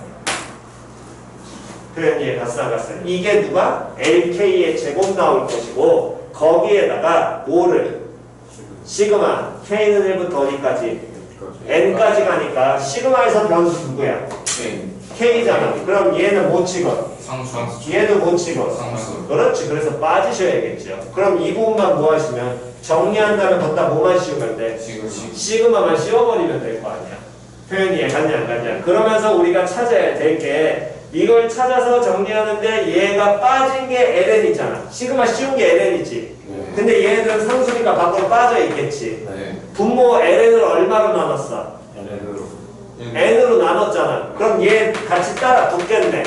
표현 이해 갔어 안 갔어? 이게 누가? LK의 제곱 나올 것이고 거기에다가 뭐를? 시그마 K는 1부터 어디까지? N까지 가니까 시그마에서 변수 누구야? K잖아. 그럼 얘는 못 치고 얘도 못 치고 그렇지. 그래서 빠지셔야겠죠. 그럼 이 부분만 뭐 하시면 정리한 다음에 걷다 뭐만 씌우면 돼? 시그마만 씌워버리면 될 거 아니야. 표현 이해 갔냐 안 갔냐? 그러면서 우리가 찾아야 될 게 이걸 찾아서 정리하는데 얘가 빠진 게 ln이잖아. 시그마 씌운 게 ln이지. 근데 얘네들은 상수니까 밖으로 빠져 있겠지. 분모 ln을 얼마로 나눴어? n으로 나눴잖아. 그럼 얘 같이 따라 붙겠네.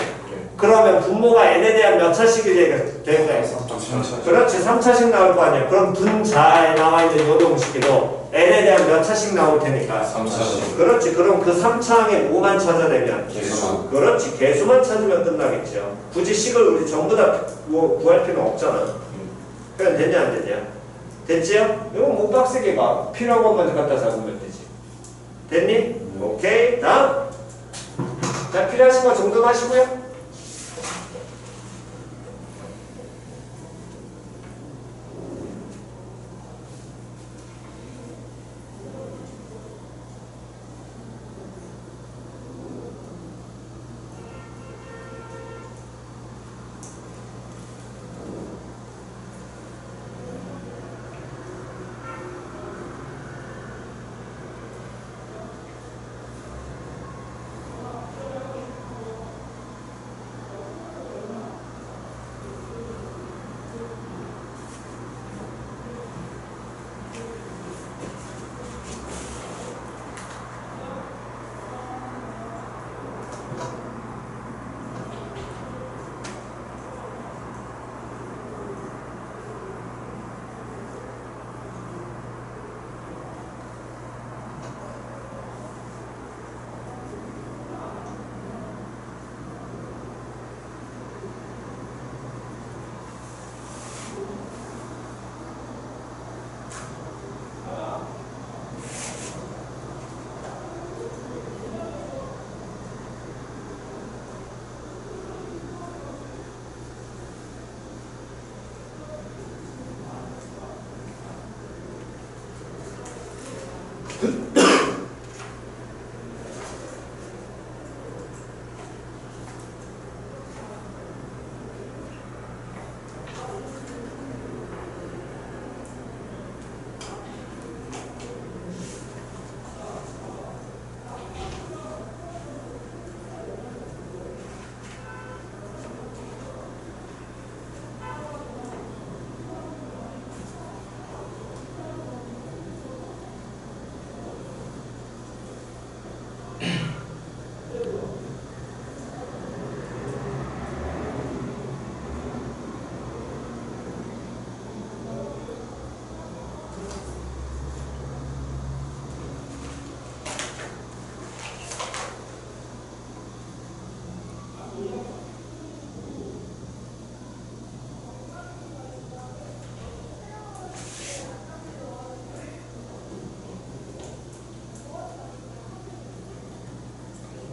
그러면 분모가 n에 대한 몇 차식이 되는 거야? 그렇지, 3차식 나올 거 아니야. 그럼 분자에 나와 있는 요동식에도 n에 대한 몇 차식 나올 테니까 3차식. 그렇지. 그럼 그 3차항에 뭐만 찾아내면 개수. 그렇지. 개수만 찾으면 끝나겠죠. 굳이 식을 우리 전부 다 구할 필요는 없잖아. 그럼 됐냐 안 됐냐? 됐지요? 이건 못 빡세게 가. 필요한 것만 갖다 잡으면 되지. 됐니? 오케이. 다음. 자, 필요하신 거 정돈 하시고요.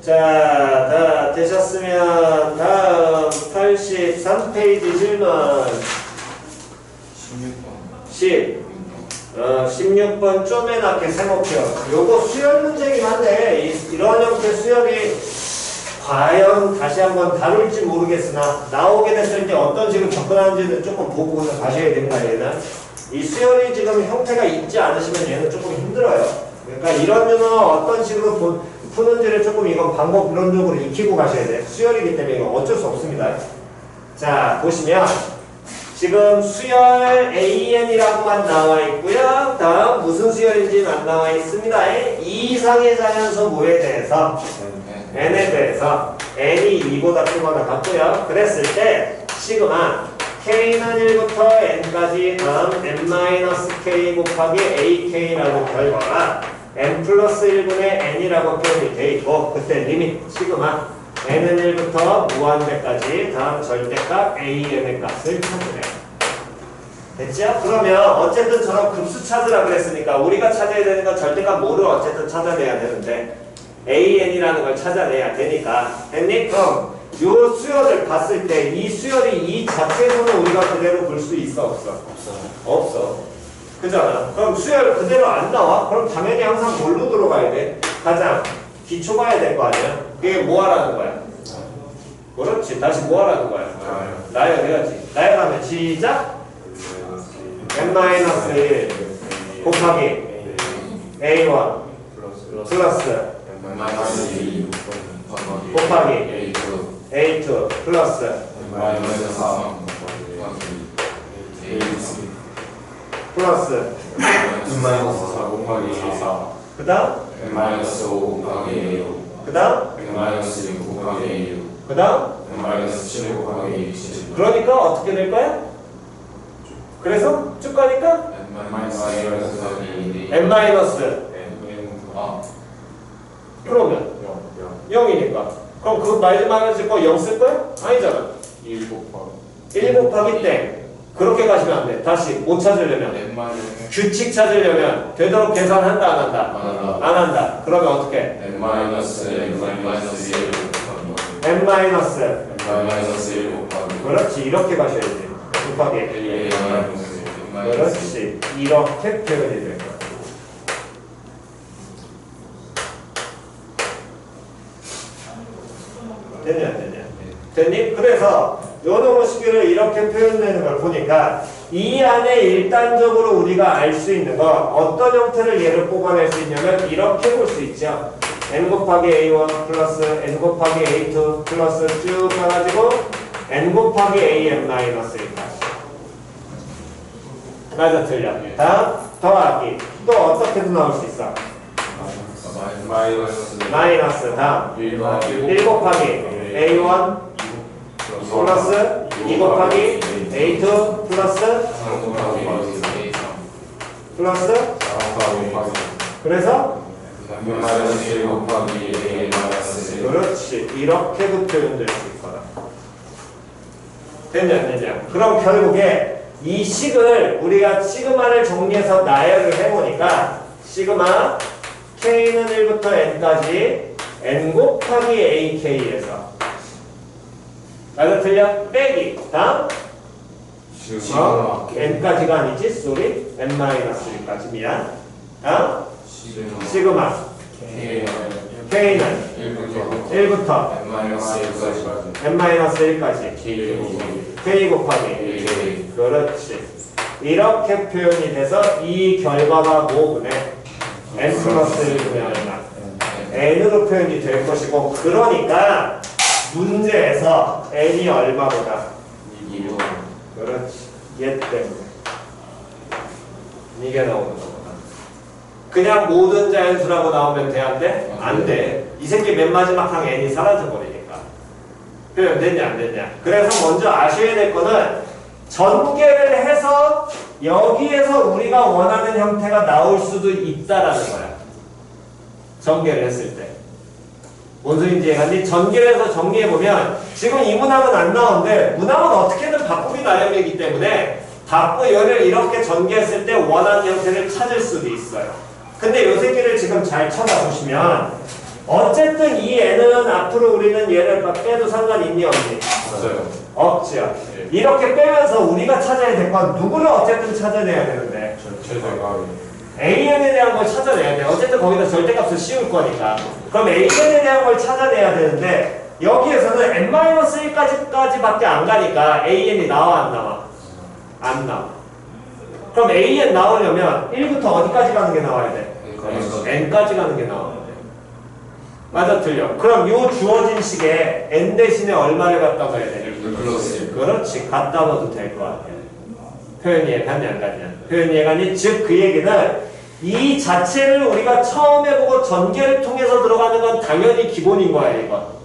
자, 다 되셨으면 다음 83페이지 질문 16번 좀에 낮게 세목형. 요거 수열 문제긴 한데 이런 형태 수열이 과연 다시 한번 다룰지 모르겠으나 나오게 됐을 때 어떤 식으로 접근하는지는 조금 보고 가셔야 됩니다. 얘는 이 수열이 지금 형태가 있지 않으시면 얘는 조금 힘들어요. 그러니까 이런 류는 어떤 식으로 푸는지를 조금 이건 방법 이론적으로 익히고 가셔야 돼요. 수열이기 때문에 이건 어쩔 수 없습니다. 자, 보시면 지금 수열 AN이라고만 나와 있고요. 다음 무슨 수열인지는 안 나와 있습니다. 이 이상의 자연수 뭐에 대해서? n에 대해서 n이 2보다 크거나 같고요. 그랬을 때 시그마 k는 1부터 n까지 다음 n-k 곱하기 ak라고 결과가 n 플러스 1분의 n이라고 표현이 되어 있고 그때 리밋 시그마 n은 1부터 무한대까지 다음 절대값 an의 값을 찾으래요. 됐죠? 그러면 어쨌든 저런 급수 찾으라 그랬으니까 우리가 찾아야 되는 건 절대값 뭐를 어쨌든 찾아내야 되는데 an이라는 걸 찾아내야 되니까 됐니? 그럼 요 수열을 봤을 때 이 수열이 이 자체로는 우리가 그대로 볼 수 있어 없어? 없어. 그잖아. 그럼 수열 그대로 안 나와? 그럼 당연히 항상 뭘로 들어가야 돼? 가장 기초 봐야 될 거 아니야? 그게 뭐 하라는 거야? 그렇지. 다시 뭐 하라는 거야? 나열해야지. 나열하면 시작. n-1 곱하기 a1 플러스 곱하기 a2 플러스 플러스 그 다음 그 다음 그 다음 마이너스 7 곱하기 A 7. 그러니까 어떻게 될까요? 그래서 쭉 가니까 마이너스 n 마이너스 아, 그러면 0이니까 그럼 그 마지막에 쓸 거 0 쓸 거야? 아니잖아. 1 곱하기 1 곱하기 땡. 그렇게 가시면 안 돼. 다시 못 찾으려면 n 마이너스 규칙 찾으려면 되도록 계산한다 안 한다? 안 한다. 그러면 어떻게? n 마이너스 1 곱하기 n 마이너스 n 마이너스 1 곱하기 그렇지 이렇게 가셔야지. 곱하기 A 마이너스 그렇지 이렇게 표현이 될 거야. 됐냐 안 됐냐? 됐니? 그래서 요놈의 식을 이렇게 표현되는 걸 보니까 이 안에 일단적으로 우리가 알 수 있는 거 어떤 형태를 얘를 뽑아낼 수 있냐면 이렇게 볼 수 있죠. n 곱하기 a1 플러스 n 곱하기 a2 플러스 쭉 가가지고 n 곱하기 an 마이너스 1까지. 맞아 틀려. 다음 더하기 또 어떻게도 나올 수 있어. 마이너스 다음 1 곱하기 a1 플러스 2 곱하기 a2 플러스 그래서 마이너스 1 곱하기 A 마이너스 1. 그렇지 이렇게도 표현될 수 있거든. 됐냐 안 됐냐? 그럼 결국에 이 식을 우리가 시그마를 정리해서 나열을 해보니까 시그마 k는 1부터 n까지 n 곱하기 ak에서 맞아 틀려? 빼기 다음 n까지가 아니지? 쏘리 n-1까지 미안 다음 시그마 k는 1부터 n-1까지 k 곱하기 그렇지 이렇게 표현이 돼서 이 결과가 뭐구네 n 플러스 1분의 얼마 n으로 표현이 될 것이고 그러니까 문제에서 n이 얼마보다 그렇지 얘 때문에 이게 나오는 거구나. 그냥 모든 자연수라고 나오면 돼 안 돼? 안 돼. 이 새끼 맨 마지막 항 n이 사라져버리니까 표현 됐냐 안 됐냐. 그래서 먼저 아셔야 될 거는 전개를 해서 여기에서 우리가 원하는 형태가 나올 수도 있다라는 거야. 전개를 했을 때. 뭔 소리인지 이해가니? 전개를 해서 정리해보면 지금 이 문항은 안 나오는데 문항은 어떻게든 바꾸기 나름이기 때문에 얘를 이렇게 전개했을 때 원하는 형태를 찾을 수도 있어요. 근데 요 새끼를 지금 잘 쳐다보시면 어쨌든 이 n은 앞으로 우리는 얘를 빼도 상관이 있니 없니? 없죠. 이렇게 빼면서 우리가 찾아야 될 건 누구를 어쨌든 찾아내야 되는데 AN에 대한 걸 찾아내야 돼. 어쨌든 거기다 절대값을 씌울 거니까. 그럼 AN에 대한 걸 찾아내야 되는데 여기에서는 n-1까지밖에 안 가니까 AN이 나와 안 나와? 안 나와. 그럼 AN 나오려면 1부터 어디까지 가는 게 나와야 돼? n까지 가는 게 나와야 돼. 맞아 틀려. 그럼 요 주어진 식에 n 대신에 얼마를 갖다 넣어야 돼? 그렇지. 갖다 넣어도 될 것 같아. 표현이 이해가냐 안 가냐. 표현이 이해가니? 즉 그 얘기는 이 자체를 우리가 처음 해보고 전개를 통해서 들어가는 건 당연히 기본인 거야 이거.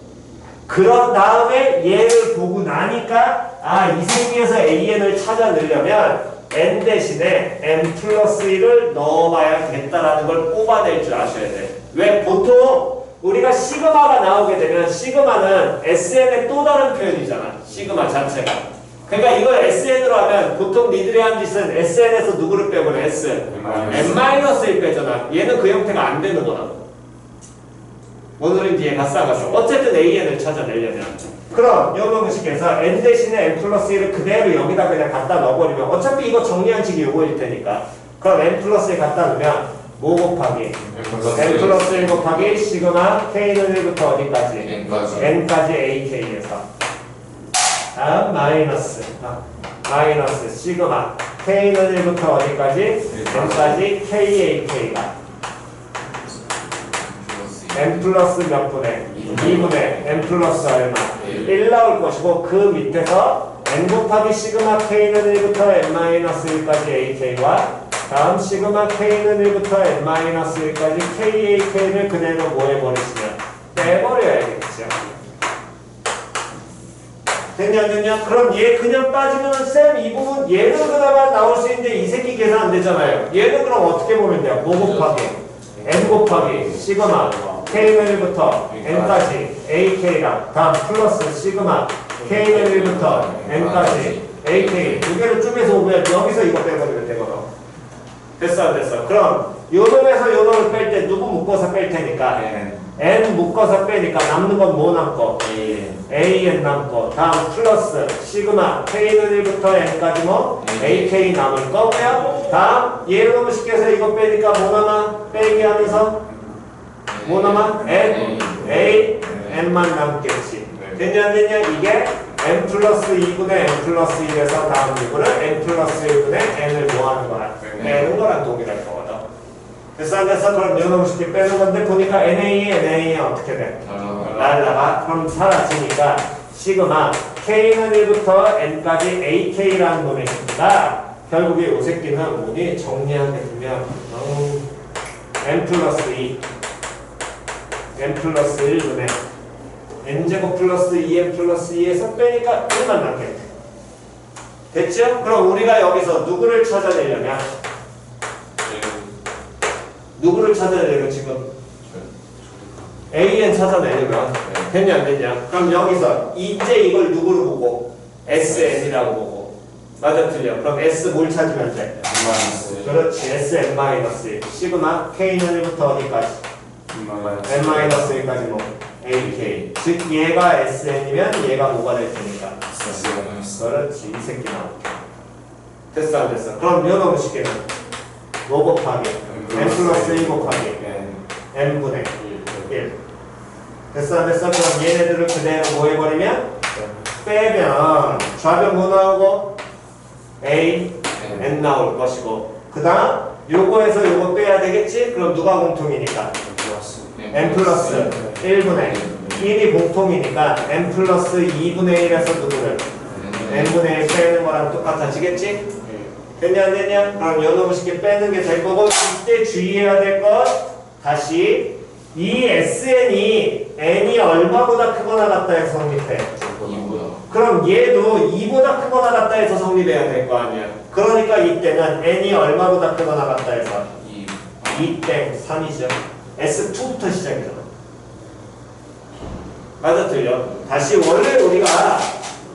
그런 다음에 얘를 보고 나니까 이 새끼에서 AN을 찾아내려면 n 대신에 n 플러스 1을 넣어봐야겠다라는 걸 뽑아낼 줄 아셔야 돼. 왜? 보통 우리가 시그마가 나오게 되면 시그마는 SN의 또 다른 표현이잖아. 시그마 자체가. 그러니까 이걸 SN으로 하면 보통 니들이 하는 짓은 SN에서 누구를 빼버려? S. n-1 빼잖아. 얘는 그 형태가 안 되는 거야. 뭔 소리인지 이해 갔어 안 갔어? 어쨌든 AN을 찾아내려면. 그럼 요 방식에서 n 대신에 n 플러스 1을 그대로 여기다 그냥 갖다 넣어버리면 어차피 이거 정리한 식이 요거일 테니까. 그럼 n 플러스 1 갖다 넣으면 뭐 곱하기? n 플러스 1 곱하기 시그마 k는 1부터 어디까지? n까지 ak에서 다음 마이너스 시그마 k는 1부터 어디까지? n까지 kak가 n 플러스 몇 분의? 2분의 n 플러스 얼마? 1 나올 것이고 그 밑에서 n 곱하기 시그마 k는 1부터 n-1까지 ak와 다음 시그마 k는 1부터 n-1까지 kak를 그대로 뭐 해버리시면 빼버려야겠죠. 됐냐 안 됐냐? 그럼 얘 그냥 빠지면 쌤 이 부분 얘는 그나마 나올 수 있는데 이 새끼 계산 안 되잖아요. 얘는 그럼 어떻게 보면 돼요? 뭐 곱하기 n 곱하기 시그마 k는 1부터 n까지 ak랑 다음 플러스 시그마 k는 1부터 n까지 ak 두 개를 쪼개서 오면 여기서 이거 빼버리면 되거든. 됐어 안 됐어? 그럼 요 놈에서 요 놈을 뺄 때 누구 묶어서 뺄 테니까 n 묶어서 빼니까 남는 건 뭐 남고 an 남고 다음 플러스 시그마 k는 1부터 n까지 뭐 ak 남을 거고요. 다음 얘를 너무 쉽게 해서 이거 빼니까 뭐 남아? 빼기 하면서 뭐 남아? n a n만 남겠지. 됐냐 안 됐냐? 이게 n 플러스 2분의 n 플러스 1에서 다음 부분을 n 플러스 1분의 n을 뭐 하는 거야? 빼는 거랑 동일할 거거든. 됐어 안 됐어? 그럼 요놈 쉽게 빼는 건데 보니까 NA 어떻게 돼? 날라가 그럼 사라지니까 시그마 K는 1부터 N까지 AK라는 놈의 식이다. 결국에 요 새끼는 뭐니? 정리하게 되면 N 플러스 2 N 플러스 1분의 N제곱 플러스 2N 플러스 2에서 빼니까 1만 남게 돼. 됐죠? 그럼 우리가 여기서 누구를 찾아내려면 누구를 찾아내려면 지금 AN 찾아내려면 됐냐 안 됐냐? 그럼 여기서 이제 이걸 누구로 보고? SN이라고 보고 맞아 틀려? 그럼 S 뭘 찾으면 돼? 그렇지 SN-1 시그마 K는 1부터 어디까지? N-1까지 뭐 AK 즉 얘가 SN이면 얘가 뭐가 될 테니까 그렇지 이 새끼 나올게 됐어 안 됐어? 그럼 요 놈의 식기는 뭐 곱하기 n 플러스 1 곱하기 n분의 1 됐어 안 됐어? 그럼 얘네들을 그대로 뭐 해버리면 빼면 좌변 뭐 나오고 a n 나올 것이고 그 다음 요거에서 요거 빼야 되겠지? 그럼 누가 공통이니까 n 플러스 1분의 1이 공통이니까 n 플러스 2분의 1에서 누구를 n분의 1 빼는 거랑 똑같아지겠지? 됐냐 안 됐냐? 그럼 요놈을 쉽게 빼는 게 될 거고 이때 주의해야 될 것 다시 이 SN이 n이 얼마보다 크거나 같다 해서 성립해. 그럼 얘도 2보다 크거나 같다 해서 성립해야 될 거 아니야. 그러니까 이때는 n이 얼마보다 크거나 같다 해서 2땡 3이죠. S2부터 시작이잖아. 맞아 틀려? 다시 원래 우리가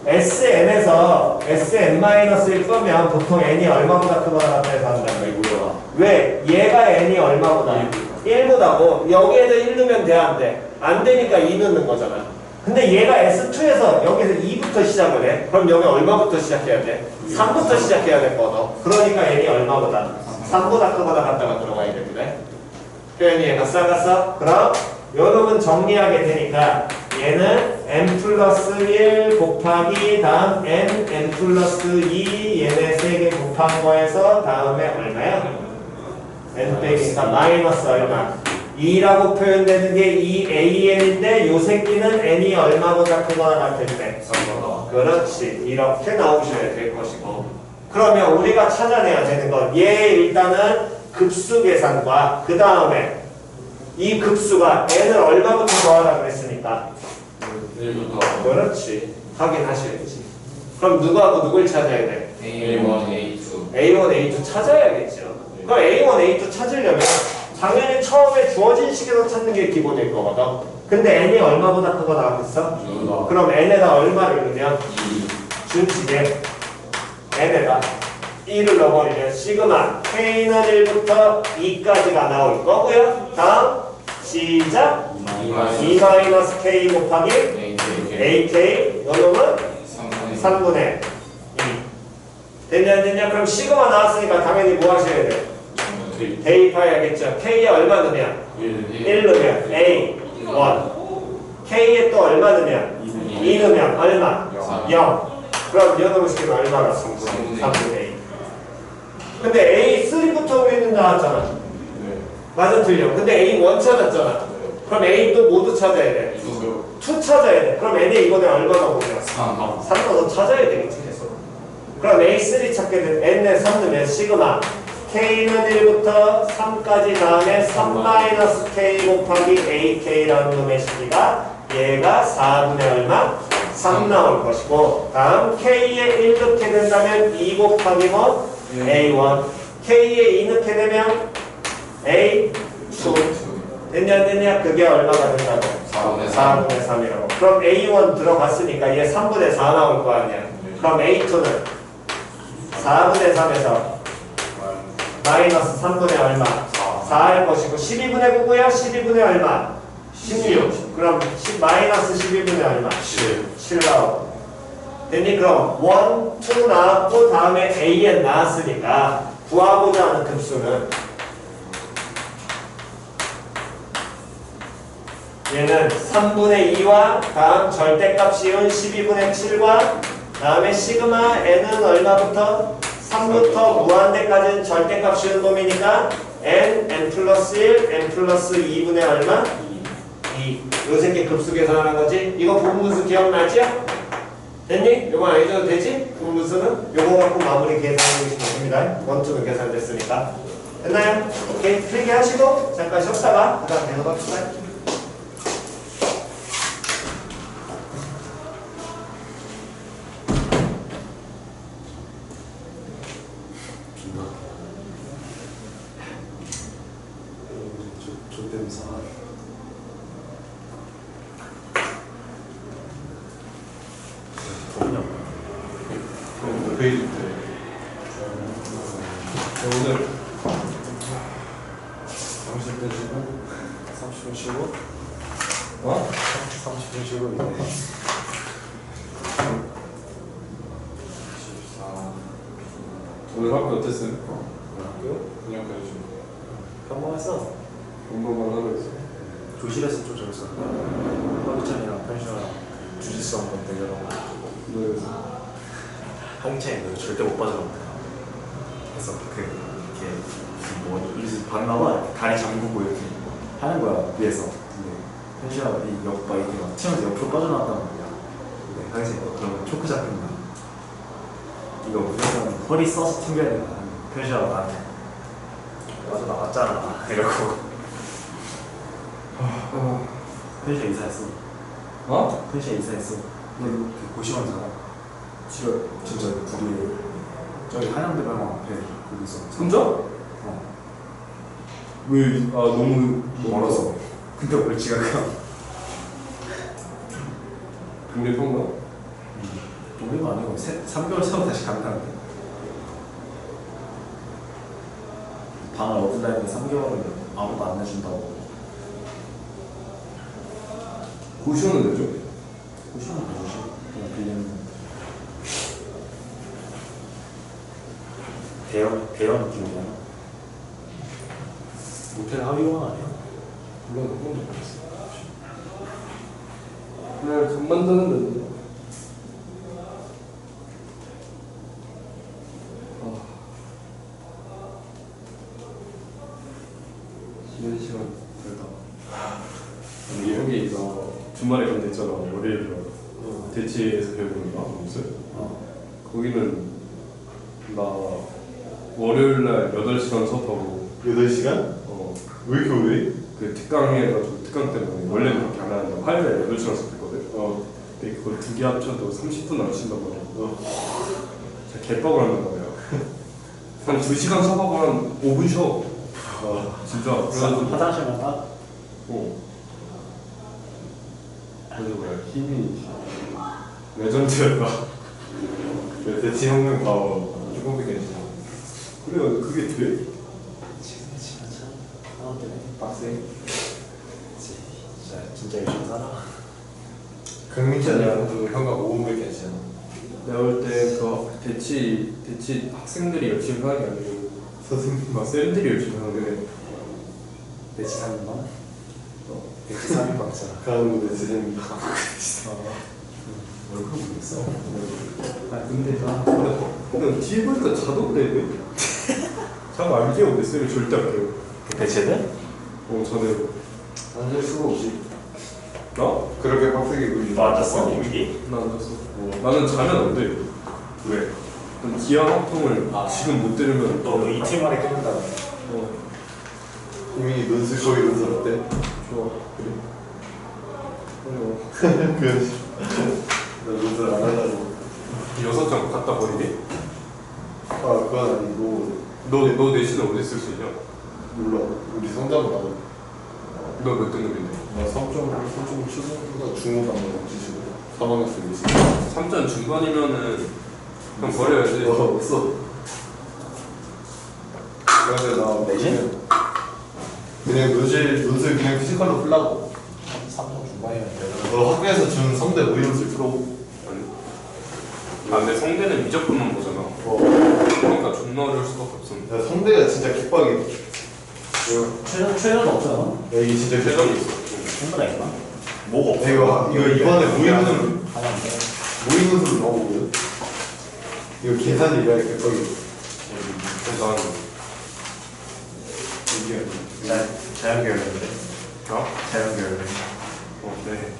SN에서 SN-1일 거면 보통 n이 얼마보다 크거나 같다 해서 한다는 거야. 왜? 얘가 n이 얼마보다? 1보다고 여기에다 1 넣으면 돼? 안 돼? 안 되니까 2 넣는 거잖아. 근데 얘가 S2에서 여기서 2부터 시작을 해. 그럼 여기 얼마부터 시작해야 돼? 3부터 시작해야 될 거다. 그러니까 n이 얼마보다? 3보다 크거나 같다가 들어가야 되는데 표현이 얘가 싸갔어? 그럼 요 놈은 정리하게 되니까 얘는 n 플러스 1 곱하기 다음 n 플러스 2 얘네 3개 곱한 거에서 다음에 얼마야? n 빼기니까 마이너스 얼마? 2라고 표현되는 게 이 AN인데 요 새끼는 n이 얼마보다 크거나 같을 때 그렇지 이렇게 나오셔야 될 것이고 그러면 우리가 찾아내야 되는 건 얘 일단은 급수 계산과 그 다음에 이 급수가 n을 얼마부터 더하라고 했으니까 1부터 그렇지 확인하셔야지. 그럼 누구하고 누굴 찾아야 돼? A1, A2 A1, A2 찾아야겠죠. 그럼 A1, A2 찾으려면 당연히 처음에 주어진 식에서 찾는 게 기본일 거거든. 근데 n이 얼마보다 크거나 같았어? 그럼 n에다 얼마를 넣으면? 준칙에 n에다 2를 넣어버리면 시그마 K는 1부터 2까지가 나올 거고요. 다음 시작 2-K 곱하기 AK 요놈은 3분의 2 됐냐 안 됐냐? 그럼 시그마 나왔으니까 당연히 뭐 하셔야 돼? 대입해야겠죠. K에 얼마 넣으면? 1 넣으면 A 1 K에 또 얼마 넣으면? 2 넣으면 얼마? 0 그럼 요놈을 시키면 얼마나? 3분의 2 근데 A3부터 우리는 나왔잖아. 맞아 틀려. 근데 A1 찾았잖아. 그럼 A도 모두 찾아야 돼. 2 찾아야 돼. 그럼 N에 이번에 얼마나 보면? 3도 더 찾아야 되겠지 계속. 그럼 A3 찾게 되면 N에 3 넣으면 시그마 K는 1부터 3까지 다음에 3-K 곱하기 AK라는 놈의 식이가 얘가 4분의 얼마? 3 나올 것이고 다음 K에 1 넣게 된다면 2 곱하기 뭐? A1 K에 2 넣게 되면 A2 됐냐 안 됐냐? 그게 얼마가 된다고? 4분의 3이라고 그럼 A1 들어갔으니까 얘 3분의 4 나올 거 아니야 그럼 A2는 4분의 3에서 마이너스 3분의 얼마? 4할 것이고 12분의 9고요 12분의 얼마? 16 그럼 마이너스 12분의 얼마? 7 나오고 됐니? 그럼 1, 2 나왔고 다음에 AN 나왔으니까 구하고자 하는 급수는 얘는 3분의 2와 다음 절대값 씌운 12분의 7과 다음에 시그마 n은 얼마부터? 3부터 무한대까지는 절대값 씌운 놈이니까 n 플러스 1, n 플러스 2분의 얼마? 2. 요 새끼 급수 계산하는 거지? 이거 분분수 기억나지? 됐니? 요거 안 해줘도 되지? 분분수는? 요거 갖고 마무리 계산해 주시면 됩니다. 원투는 계산됐으니까. 됐나요? 오케이. 필기 하시고 잠깐 쉬었다가 그 다음 배워갑시다. 조땜사 그럼 몇 페이지 때? 오늘 30분 쉬고 30분 쉬고 30분 쉬고 이제 14 오늘 학교 어땠어요? 학교? 그냥 가야지 평범했어. 공부만 하고 있어 교실에서 좀 재밌었어. 허리찬이랑 펜션이랑 주짓수 한번 대결하고 네. 한채 너 절대 못 빠져나온다. 그래서 이렇게 뭐 이리서 봤나봐 다리 잠그고 이렇게 하는 거야 위에서. 근데 펜션이가 이옆 이렇게 막 튀면서 옆으로 빠져나왔단 말이야. 근데 항상 그러면 초크 잡힌다. 이거 무조건 허리 써서 튕겨야 된다. 펜션이가 나한테 빠져나왔잖아 이러고. 펜션 이사했어. 어? 펜션 이사했어. 근데 그 고시원 살아. 싫어 진짜 둘이 저기 한양대병원 앞에 거기 있어. 혼자? 어. 왜? 아 너무 멀어서. 근데 왜 지가 그냥 근데 폰가? 동네가 아니고 3개월 세고 다시 간다는데. 방을 얻으려 했는데 3개월을 아무도 안 내준다고. 고시원은 되죠? 고시원은 뭐지? 그냥 빌리는 대여 느낌이잖아. 모텔 하위원 아니야? 물론 한 번도 못했어 그냥 돈 만드는 데인데 쉬는 시간 들다 우리 여기가 주말에 간다 했잖아 월요일에 대치에서 배우는가 무슨? 거기는 나 월요일날 8시간 수업하고 8시간? 왜 이렇게 오래? 그 특강 해가지고 특강 때문에 원래는 그렇게 안 하는데 화요일에 8시간 수업했거든 근데 그걸 두 개 합쳐도 30분 안 쉰단 말이야 진짜 개빡을 한단 말이야 한 2시간 수업하고 한 5분 쉬어 진짜 그래가지고 화장실만 딱? 그래서 뭐야 힘이 레전드였다 대치 형님 봐봐 조금밖에 안 돼. 그래 그게 돼? 지금 참 때문에 빡세. 진짜 열심히 살아. 강민찬이랑 형과 5분밖에 안 지나 내가 볼 때 그 대치 학생들이 열심히 하는 게 아니고 선생님 막 쌤들이 열심히 하는 게 대치 3인방? 대치 3인방이잖아. 가는 대치 형님 얼굴 모르겠어. 근데 그냥 뒤에 보니까 자동대 참 안 깨우는데 쌤이 절대 안 깨워 대체는? 저는 앉을 수가 없지 나? 그렇게 빡세게 굴리 맞았어? 이미? 나 앉았어 나는 자면 안 돼 왜? 난 기아 학통을 지금 못 들으면 너 이틀 만에 끝낸다. 이미 논술 거의 논술 어때? 좋아 그래 그 나 노출 안 하려고. 6장 갖다 버리니? 아 그건 아니고 너 내신은 어디 쓸 수 있냐? 몰라. 우리 성적은 나도. 너 몇 등급인데? 나 3점 초등보다 중급 안 먹지. 3학년 있어. 3점 중반이면은 그럼 버려야지. 없어. 그래서 나 내신? 그냥 논술 그냥 피지컬로 풀라고. 3점 중반이면 되잖아. 너 학교에서 준 성대 모의논술 풀어. 아니. 아 근데 성대는 미적분만 보잖아. 그러니까 존나 어려울 수밖에 없어. 야, 성대가 진짜 킥박이야. 최저는 없잖아. 야, 이게 진짜 최적이 킥박이. 있어. 생각나 있나? 뭐가 없어? 이거 이번에 모의논술 하나인데. 모의논술 나오거든. 이거 계산이 이래야 킥박이. 난 이게 자연계열인데. 어? 자연계열. 네.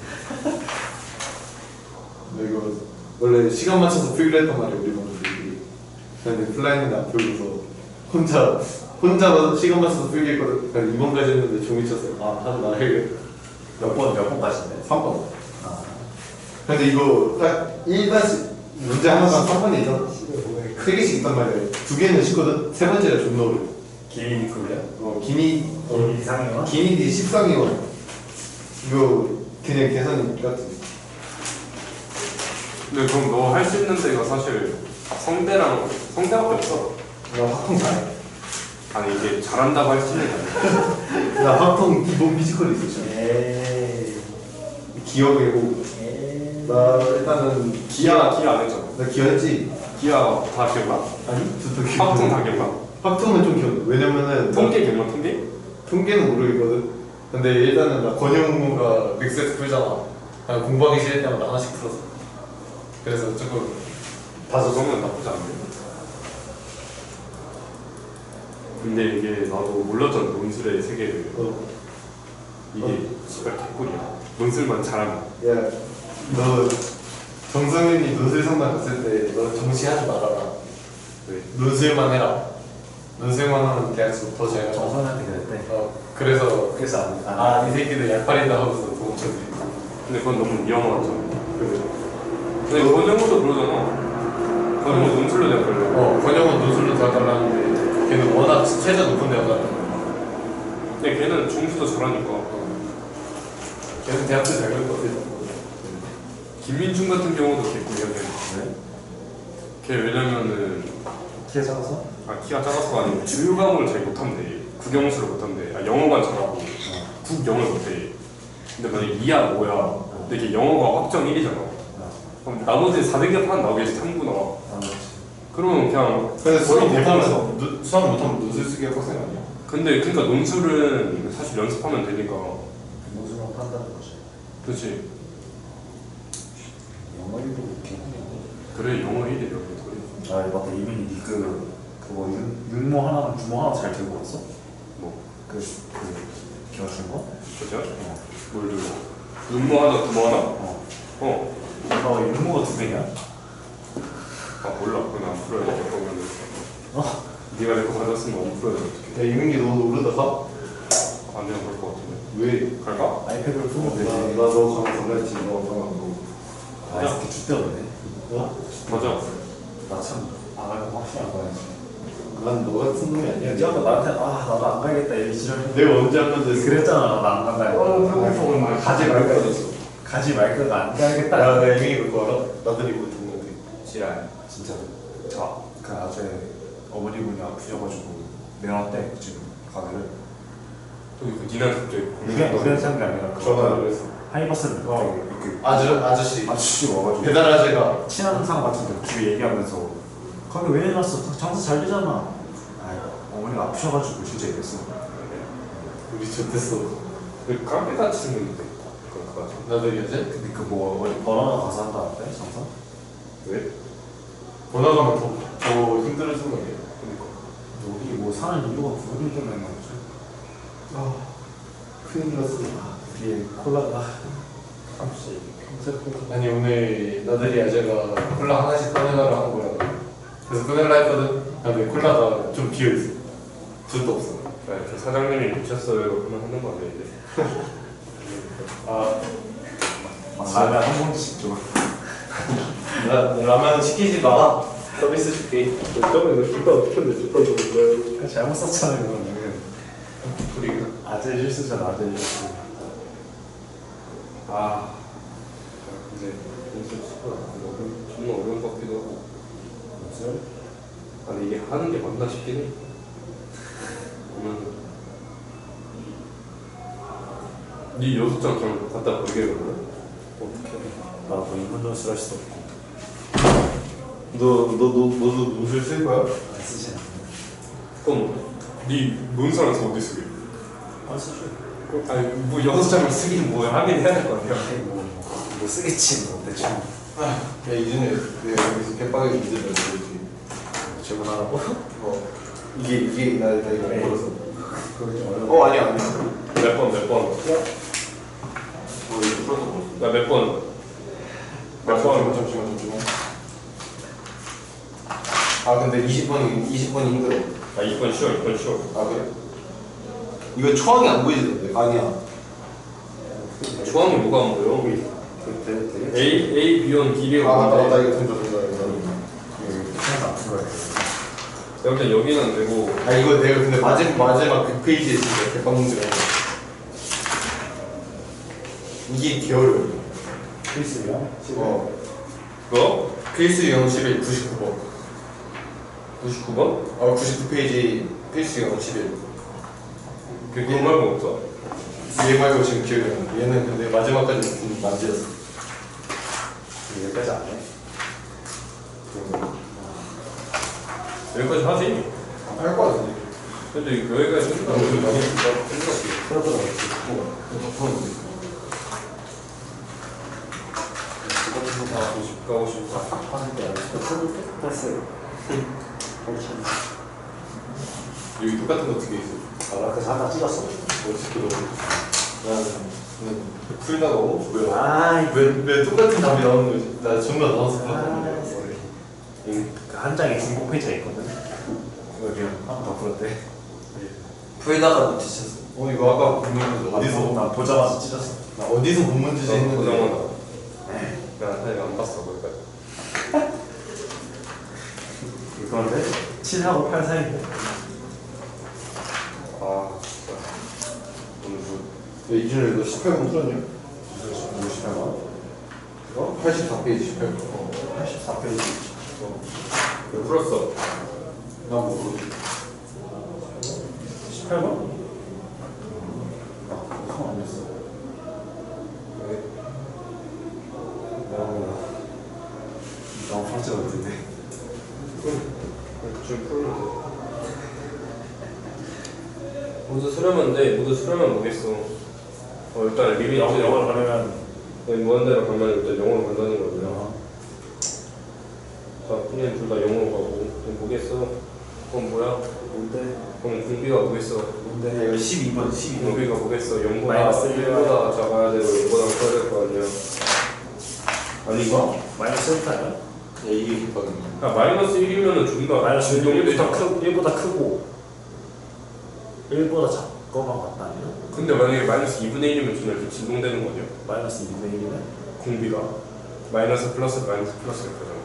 근데 이거 원래 시간 맞춰서 풀기로 했단 말이야 우리 반들이. 근데 플라이는 안 풀고서 혼자 시간 맞춰서 풀기 했거든. 그래서 2번까지 했는데 종이 쳤어요. 아 하지 말아야겠다. 몇 번까지인데? 3번. 아. 근데 이거 딱 1다시 문제 하나당 3번이 있잖아. 3개씩 있단 말이야. 2개는 쉽거든. 3번째가 존나 어려워. 길이 그거야? 기니 길이 이상이야? 기니디 13이원. 이거 그냥 계산이 같은. 근데 그럼 너 할 수 있는 데가 사실 성대밖에 없어. 나 화통 잘해. 아니 이게 잘한다고 할 수 있는 게 아니야. 나 화통 기본 피지컬이 있어 지금. 에이. 기억이고. 나 일단은 기아 안 했잖아. 나 기억했지. 기아 다 기억나? 아니 저도 기억. 합통 다 기억나? 화통은 좀 기억. 왜냐면은 통계 기억나 통계? 통계는 모르겠거든. 근데 일단은 나 권영문가 믹스에서 풀잖아. 나 공부하기 싫을 때마다 하나씩 풀었어. 그래서 조금 다섯 성은 나쁘지 않네. 근데 이게 나도 몰랐잖아 논술의 세계를. 이게 진짜 개꿀이야. 논술만 잘하면. 야, 너 정성윤이 논술 상담 갔을 때 너 정시하지 말아라. 왜? 논술만 해라. 논술만 하면 대학에서 더 잘. 정선한테 그랬대. 그래서 이 새끼들 약팔린다 하면서 도망쳤네. 근데 그건 너무 위험하잖아. 근데 권영우도 그러잖아. 권영우 논술로 내가 걸려. 권영은 논술로 들어가려는데 걔는 워낙 최저 높은 데 갔다. 근데 걔는 중수도 잘하니까. 걔는 대학교 잘 갈 것 같아. 김민중 같은 경우도 개꿀이야 걔. 왜? 걔 왜냐면은 키가 작아서? 키가 작아서가 아니고 주요 과목을 잘 못한대. 국영수를 못한대. 영어만 잘하고 국영을 못해. 근데 만약에 2야 5야 근데 걔 영어가 확정 1이잖아. 그럼 나머지 4등급한 나오겠지 탐구나. 그러면 그냥 근데 수학 거의 대부분 못하면 수학 못하면 논술 쓰기 학생 아니야? 근데 그러니까 논술은 사실 연습하면 되니까. 무슨 판다는 거지. 그렇지. 영어 1도 개꿀이야. 그래 영어 1이 여기 그래. 아 맞다 이민이 그거 육모 하나랑 부모 하나 잘 들고 왔어? 뭐 걔가 준 거? 그죠? 뭘 들고? 눈모 하나 두모 하나? 어. 육모가 2개냐? 아 몰라. 그건 안 풀어야 돼. 그러면은 네가 내 거 가졌으면 안 풀어야 돼. 어떡해. 야 이민기 너 오르다 가? 안 되면 그럴 것 같은데. 왜? 갈까? 아이패드로 풀면 되지. 나너 가면 갈랬지. 너 가면 안 가고. 아 이렇게 줏대 없네. 맞아. 나참 안 갈 거 확실히 안 가야지. 난 너 같은 놈이 아니야. 네 아까 나한테 나도 안 가겠다 이런 지랄. 내가 언제 한 건데? 그랬잖아 나 안 간다. 가지 말까 했어. 가지 말까 안 가야겠다. 야, 나 이민기 그거 알아? 나들이 못 듣는데. 지랄 진짜로. 그 아재 어머니분이 아프셔가지고 내놨대 지금 가게를. 그 니네한테 갑자기 그냥 사는 게 아니라 그 전화를 했어. 하이버스는 이렇게 아저씨. 아저씨 와가지고 배달 아저씨가 친한 사람 같은데 둘이 얘기하면서 가게 왜 해놨어? 장사 잘 되잖아. 아 어머니가 아프셔가지고 진짜 이랬어. 우리 좋댔어. 그 카페 치는 건데. 그거 하자. 나들이 아재? 근데 그 뭐 어디 번화가 가서 한다는데 장사? 왜? 번화가면 더 힘들어지는 거 아니야? 그니까. 여기 뭐 사는 이유가 부모님 때문에 말이지. 아, 큰일 났어. 위에 콜라가 깜짝이야. 아니 오늘 나들이 아재가 콜라 하나씩 꺼내가라 한 거야. 그래서 꺼내라 했거든. 근데 콜라가 좀 비어있어. 줄도 없어. 네, 그 사장님이 미쳤어요. 그러면 하는 거 아니야 이제. 아, 막 라면 한 봉지씩 줘. 라면 시키지 마. 서비스 줄게. 저번에 줬다 어떻게 줬다 거예요? 잘못 썼잖아요 그거는. 우리 아재 실수잖아 아재 실수. 아 근데 연습 수가 정말 어려운 것 같기도 하고. 무슨? 아니 이게 하는 게 맞나 싶긴 해. 보면 네 6장 그냥 갖다 버리겠는데? 어떻게 해? 나뭐 인문도 쓸 수도 없고 너도 눈술 쓸 거야? 안 쓰진 않아. 그럼 네 논술에서 어디 쓰게? 안 쓰죠. 아니 뭐 6장을 쓰긴 뭐야 하긴 해야 될 거 아니야. 뭐 쓰겠지 뭐 대충. 야 이준이 내가 여기서 개빡이 문제를 내지. 질문하라고? 이게 나 이거 네. 걸었어. 그거 좀 어려워. 아니야. 몇 번? 이거 풀어서 나 몇 번? 잠시만. 아 근데 20번이 힘들어. 아 2번 쉬워 2번 쉬워. 아 그래? 이거 초항이 안 보이던데? 아니야. 조항이 뭐가 안 보여? 되게 A, B1, B가 아 맞다 뭔데? 이거 된다. 항상 안 풀어야 돼. 일단 여기는 되고 아 이거 내가 근데 마지막 100페이지에 진짜 대박 문제가 있어. 이게 개어려워. 필수요? 그거? 필수 유형 11 99번. 99번? 99페이지 필수 유형 11. 그거 말고 없어? 얘 말고 지금 기억이 안 나. 얘는 근데 마지막까지 좀 만지였어. 여기까지 안 해. 여기까지 하지? 할 거 같은데. 근데 여기까지 생각하고 생각해. 그러보다 없지. 가고 싶다. 하는 게 아니라 됐어요. 여기 똑같은 거 두 개 있어. 나 그래서 하나 찍었어. 어떻게 그러고? 나는 풀 나가고 왜 똑같은 답이 나오는 거지? 나 정말 나와서 한 장에 중복 페이지가 있거든. 그거 그냥 한번더 풀었대. 풀다가 놓치셨어. 이거 아까 본 문제 어디서? 나 보자마자 찢었어. 나 어디서 본 문제지 했는데. 고장한다. 나 사실 안 봤어 거기까지. 그런데 7하고 8 사이인데. 아 진짜. 오늘 뭐 이준이 너 18번 풀었냐? 무슨 58만? 어? 84페이지 18번. 84페이지. 왜 풀었어? 나못 풀었지. 18번? 아, 안 됐어. 왜? 너무 황제 같은데. 지금 풀면 돼. 모두 수렴은 돼. 모두 수렴은 뭐겠어. 일단 리미트 영어로 가려면 무한대로 가면 일단 영어로 간다는 거고요. 자, 그냥 둘 다 영어로 가고. 그럼 뭐겠어? 그건 뭐야? 뭔데? 그럼 공비가 뭐겠어? 뭔데? 이거 12번, 12번. 공비가 뭐겠어? 0보다 마이너스 1보다 작아야 되고 0보다 커야 될 거 아니야? 아닌가? 마이너스 1타야? 야 이게 개빡이네. 마이너스 1이면은 존나 마이너스 진동이 1보다 크고 1보다 작거만 같다 아니야? 근데 만약에 마이너스 2분의 1이면 존나 이렇게 진동되는 거 아니야? 마이너스 2분의 1이면? 공비가 마이너스 플러스 마이너스 플러스 이렇게 하잖아.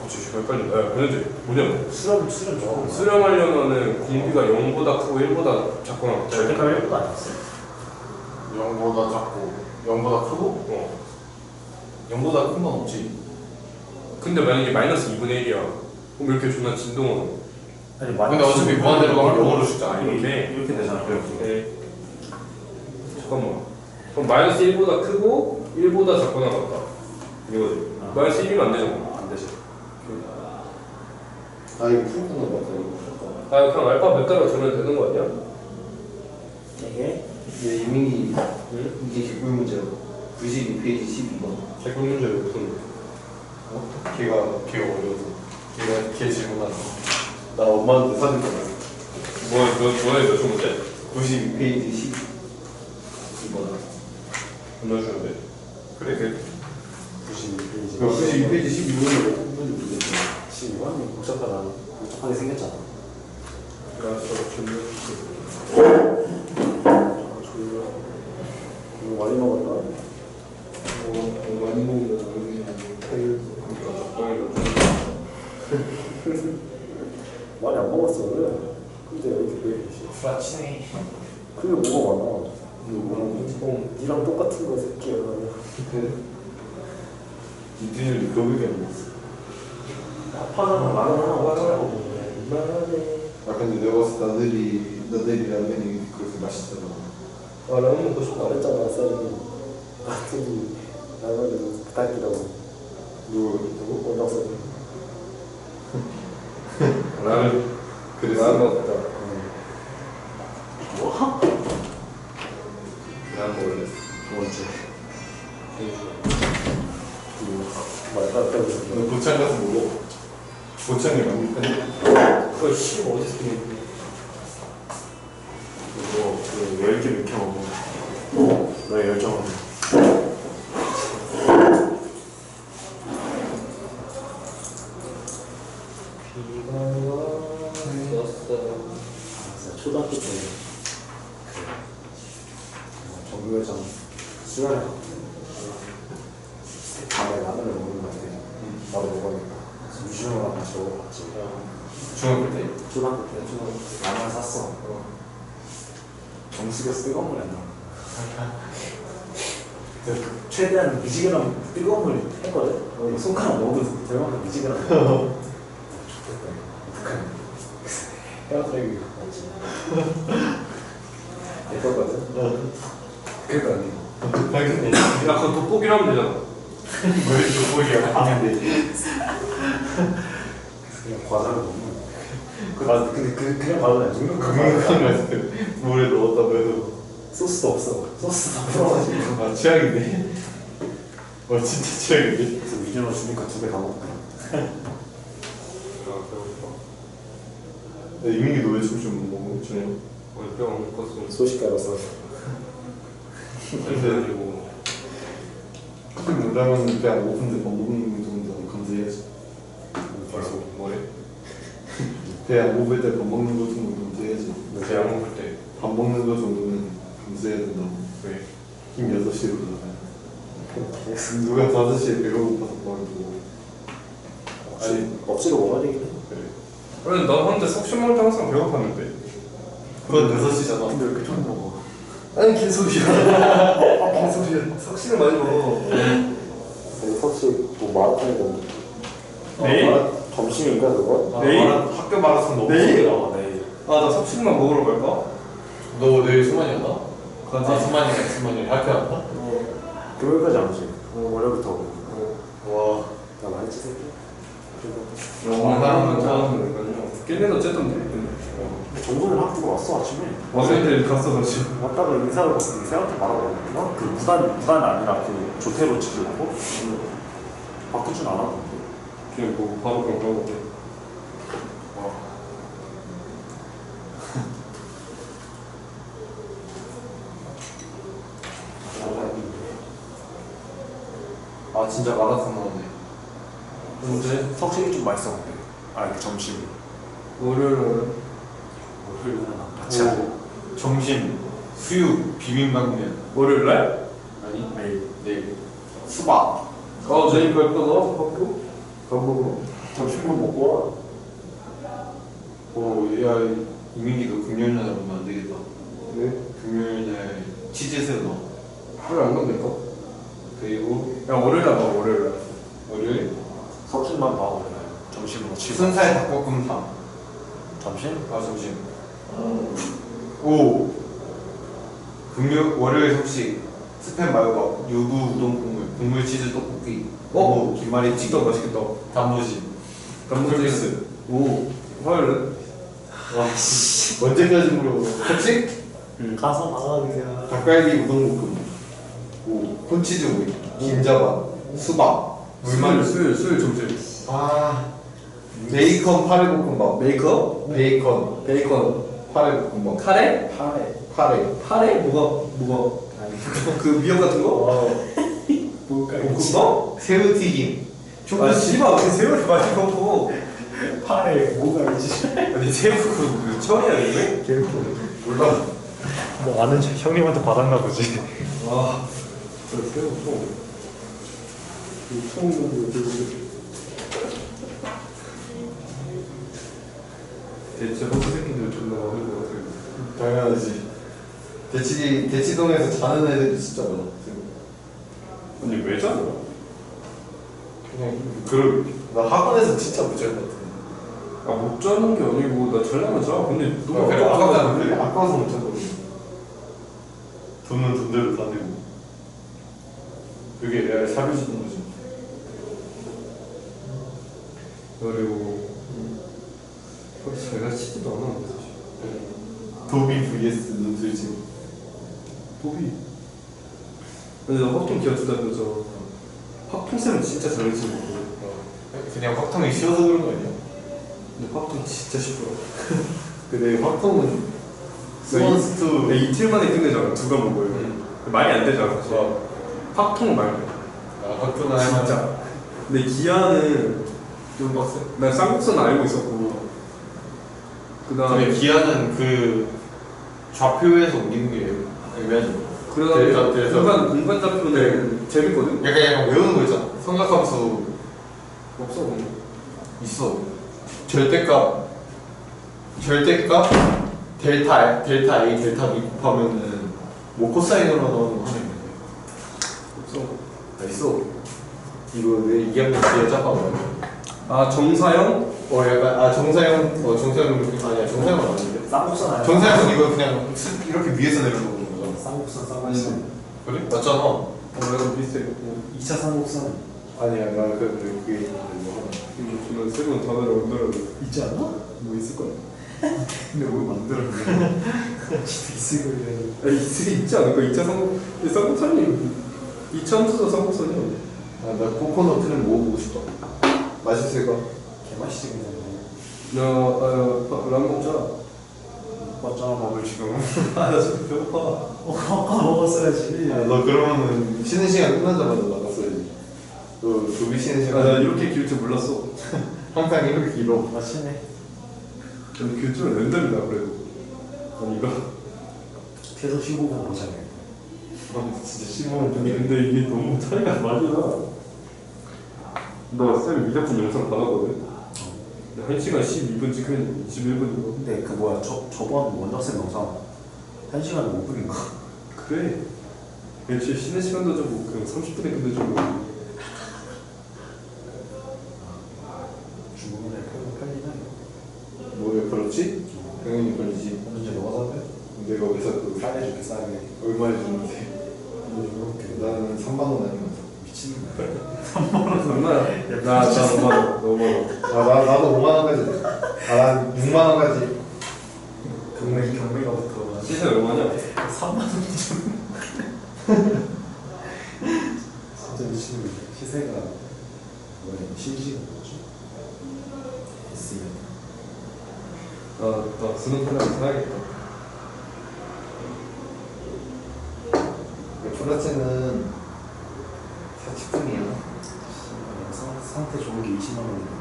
그치 헷갈린다. 야 근데 뭐냐면 수렴 좋아. 수렴하려면은 공비가 0보다 크고 1보다 작거나 절대 가면 1보다 아니었어. 0보다 작고 0보다 크고 0보다 큰 건 없지. 근데 만약에 마이너스 2분의 1이야 그럼 이렇게 존나 진동하는 아니, 근데 어차피 무한대로 가면 영어로 숫자 거 이렇게 되잖아. 네. 잠깐만 그럼 마이너스 1보다 크고 1보다 작거나 같다 이거지. 마이너스 1이면 안 되잖아. 안 되지. 아 이거 풀었던 거 같아. 이거 그냥 알파 베타로 주면 되는 거 아니야? 이게 얘 이민기 응? 이게 개꿀 문제야. 92페이지 12번. 개꿀 문제 무슨 걔가 어려워서. 걔 질문하는 거. 나 엄마한테 사줄 거야. 뭐에 몇초 문제? 92페이지 12번. 안 넣어주면 돼. 그래 그래. 92페이지. 92페이지 12번을 몇 번이 문제지? 12번? 복잡하게 생겼잖아. 알았어 존나 이거 많이 먹었다. 많이 먹는 거 모르겠는데. 치네. 그게 뭐가 많아? 니랑 똑같은 거 새끼야. 이준열이 거북이 아니었어. 아파서 말하는 아 근데 내가 봤을 때 나들이 라면이 그렇게 맛있잖아. 아 라면 먹고 싶다 그랬잖아 쌤이. 나들이 라면을 부탁이라고. 누가 그랬다고? 원장쌤이. 나는 그랬어? 나는 먹었다. 뭐? 난 먹을래. 언제? 말가 때문에. 너 고창 가서 먹어. 고창이 라면 편해? 그걸 씨 어디서 듣는 이거 그 열기 이렇게 먹어. 너의 열정은. 비가 왔어. 진짜 초등학교 때 정규회장 수련회 밤에 라면을 먹는 거 같아. 나도 먹으니까 유준호랑 같이 먹어봤지. 중학교 때? 초등학교 때 라면 샀어. 정수기에서 뜨거운 물이 안 나와. 최대한 미지근한 뜨거운 물 했거든. 손가락 넣어도 될 만큼 미지근한. 어떡하냐. 헤어드라이기 맞지. 예뻤거든. 그러니까 아니. 야 그거 돋보기로 하면 되잖아. 뭘 돋보기야. 그냥 과자를 먹는. 근데 그냥 과자는 중간 금융관 갔을 때 물에 넣었다고 해도 소스도 없어. 소스도 풀어가지고. 아 취향인데? 진짜 취향인데? 그래서 위준호 주니까 2개 다 먹었다. 이민기 너 왜 춤좀 먹어? 준영? 병 컸어. 소식가로서. 그래가지고 커피 못하면 그냥 5분째 밥 먹는 정도 감수해야지. 벌써 뭐래? 그냥 5분 때밥 먹는 거 정도 감수해야지. 대학 먹을 때 밥 먹는 거 정도는 감수해야 된다고. 왜? 힘 6시에 오잖아요. 누가 5시에 배가 고파서 먹고. 아니 억지로 먹어야 되긴 해. 그래. 그래 나 혼자 석신 먹을 때 항상 배고팠는데. 그건 6시잖아. 근데 왜 이렇게 좀 먹어? 아니 개소리야. 개소리야. 석신을 많이 먹어. 혹시 뭐 마라톤이던데? 내일? 점심인가 그거? 내일? 학교 마라톤 너무 내일? 소리가 아 내일. 나 석신만 먹으러 갈까? 너 내일 수만이었나? 가지. 수만이 학교 안 가? 금요일까지 안 오지. 월요일부터. 와. 나 많이 치 새끼. 영화는 좋아하는 걔네도 쨌던데. 정선을 학교가 왔어 아침에. 와서인데 갔어 다시. 왔다가 인사를 받고 쌤한테 말하고 그 무단 아니라 그 조퇴로 지키려고 바꾸진 않았는데. 그냥 뭐 바로 그런 거 같아. 아 진짜 마라톤 나오네. 언제? 석식이 좀 맛있어 근데. 그 점심. 월요일은 월요일은 같이 하고. 점심 수육 비빔밥면. 월요일 날? 아니 매일. 내일 수박. 내일 갈 거다. 학교? 밥 먹으러 점심만 먹고 야 이민기도 금요일날 오면 안 되겠다. 네. 금요일날 치즈새우 넣어. 월요일 안 간다니까? 그리고 야 월요일 날 먹어 월요일 날. 월요일 석식만 봐 오늘. 점심으로 치고. 순살 닭볶음탕. 점심? 점심. 오. 월요일 속식 스팸 말고 유부 우동 국물 치즈 떡볶이. 김말이 진짜 맛있겠다. 단무지. 단무지. 오. 화요일은? 와. 언제까지 물어봐. 같이? 가서 나가 그냥. 닭갈비 우동볶음. 오. 콘치즈 오이. 김자반. 수박. 물만. 수요일 점심. 베이컨 파래볶음밥. 메이크업? 베이컨 베이컨. 파래볶음밥. 카레? 파래. 파레? 뭐가? 아니. 그 미역 같은 거? 뭘까? 볶음밥? 새우튀김. 아 씨발 왜 새우를 많이 먹고. 파래 뭐가 있지? 아니 새우 그 처리야 이게? 몰라. 뭐 아는 형님한테 받았나 보지. 아. 저 새우 또. 처음 보는 거 대체 호수 새끼들 존나 많은 거 같아. 당연하지. 대치동에서 자는 애들이 진짜 많아. 아니 왜 자냐? 그냥 나 학원에서 진짜 못 잘 것 같아. 아못 자는 게 아니고 나 잘라면 자. 근데 너무 그래 아깝잖아. 아까워서 못 자거든. 돈은 돈대로 다 내고. 그게 레알 사비 주는 거지. 그리고 그렇게 잘 가르치지도 않아 사실. 도비 vs 눈술지. 도비. 근데 나 확통 기어주다면서 확통쌤은 진짜 잘 가르치는 거고. 그냥 확통이 쉬워서 그런 거 아니야? 근데 확통 진짜 쉽더라. 근데 확통은 스원스투 나 이틀 만에 끝내잖아 두 과목을. 말이 안 되잖아 사실. 확통은 말이 돼. 확통은 진짜. 근데 기아는 좀 빡세. 난 쌍곡선 알고 있었고. 그다음에 기아는 그 좌표에서 옮기는 게 애매하죠. 그다음에 그래서 공간 좌표는 재밌거든. 약간 외우는 거 있잖아. 삼각함수 없어 그런 거. 있어. 절대값 델타 A 델타 B 곱하면은 뭐 코사인으로 나오는 거 하나 있는데. 없어. 아 있어. 이거 내 이게 한번 뒤에 짝봐. 아 정사형? 약간 정사형 아니야 정사형은 아닌데. 쌍곡선 아니야? 정사형은 이거 그냥 이렇게 위에서 내려오는 거잖아. 쌍곡선 그래? 맞잖아. 내가 비슷해. 2차 쌍곡선 아니야 나 그게 있는데 뭐 하나. 저는 새로운 단어를 만들어. 있지 않아? 뭐 있을 거야. 근데 뭘 만들었네. 있을 거야. 있지 않을까? 2차 쌍곡선이 2차 함수도 쌍곡선이야. 나 코코넛은 먹어보고 싶다. 맛있을까? 개맛있지 그냥. 라면 먹자. 맞잖아 밥을 지금. 나 지금 배고파. 아까 먹었어야지. 너 그러면은 쉬는 시간 끝나자마자 나갔어야지. 너 조비 쉬는 시간 나 이렇게 길 줄 몰랐어. 항상 이렇게 길어. 맛있네. 근데 교ற்று는 랜덤이다 그래도. 아니 이거. 계속 15분 보자네. 진짜 15분 근데 이게 너무 차이가 많이 나. 너쌤 미적분 영상 받았거든? 근데 1시간 12분 찍혔는데 21분이고. 근데 그 뭐야 저번 원더쌤 영상 1시간 5분인가? 그래. 애초에 쉬는 시간도 주고 그냥 30분에 끝내주고. 중국에 편리하네. 뭐왜 그렇지? 당연히 그렇지. 언제 너가 사네? 내가 왜 샀고 싸게 줄게 싸게. 얼마에 주는데? 나는 3만 원 아니면서. 미친놈. 얼마야? 나 5만원. 너무 나도 5만 원까지. 난 6만 원까지. 경매가 붙어. 시세 얼마냐? 3만 원 좀. 진짜 미친놈. 시세가 뭐야? CG가 뭐지? SE. 나 수능 편하게 사야겠다. 플라체는 40분이야. 상태 좋은 게 20만 원인데.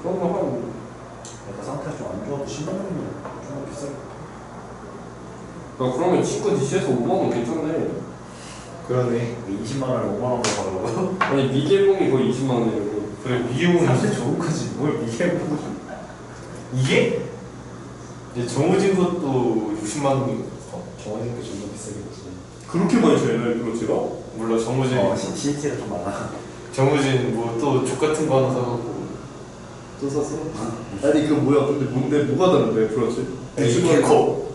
그러면 한 약간 상태가 좀 안 좋아도 10만 원이면 좀 비싸겠다. 그러면 친구 DC에서 5만원 괜찮네. 그러네. 20만 원을 5만 원으로 받으라고? 아니 미개봉이 거의 20만원이라고. 그래 미용은 상태 좋은 거지. 뭘 미개봉을. 이게? 이제 정우진 것도 60만 원이고. 정원이니까 존나 비싸겠지. 그렇게 많이 차이나 그렇지가? 몰라 정우진. CT가 좀 많아. 정우진 뭐 또 족 같은 거 하나 사갖고. 또 샀어? 아니 그 뭐야 근데 뭔데 뭐가 다른데 그렇지? 개코.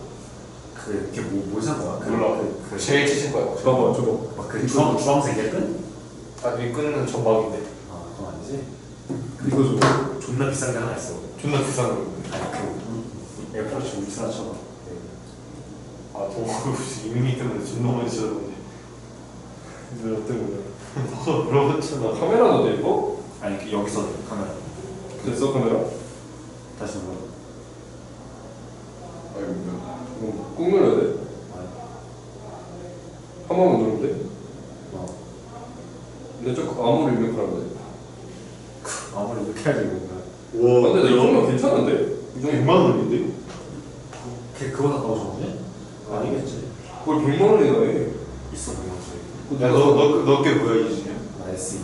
그게 뭘 산 거야? 몰라. 그 제일 치신 거야. 봐봐 저거. 막그 주황색 예쁜? 아 윗끈은 전박인데. 아 그건 아니지. 이거 좀 존나 비싼 게 하나 있어. 존나 비싼 거. 아니 그 에어프라시 울트라처럼. 아 동호 이미 때문에 존나 많이 쳐다보네. 왜 어때 보면 너가 물어봤잖아. 카메라도 돼 이거? 아니 그 여기서 카메라. 됐어 카메라? 다시 눌러. 아이고 뭐야. 꾹 눌러야 돼? 아니. 한 번만 누르면 돼? 어. 근데 저 아무리 입력하는 거지. 아무리 이렇게 해야 되는 거야. 와. 근데 나 이 정도면 괜찮은데? 이거 100만 원인데? 그거 다 나오셨네? 아니겠지. 그걸 100만 원이나 해. 있어 그거지. 야너게 뭐야 이준이야? 나 SE.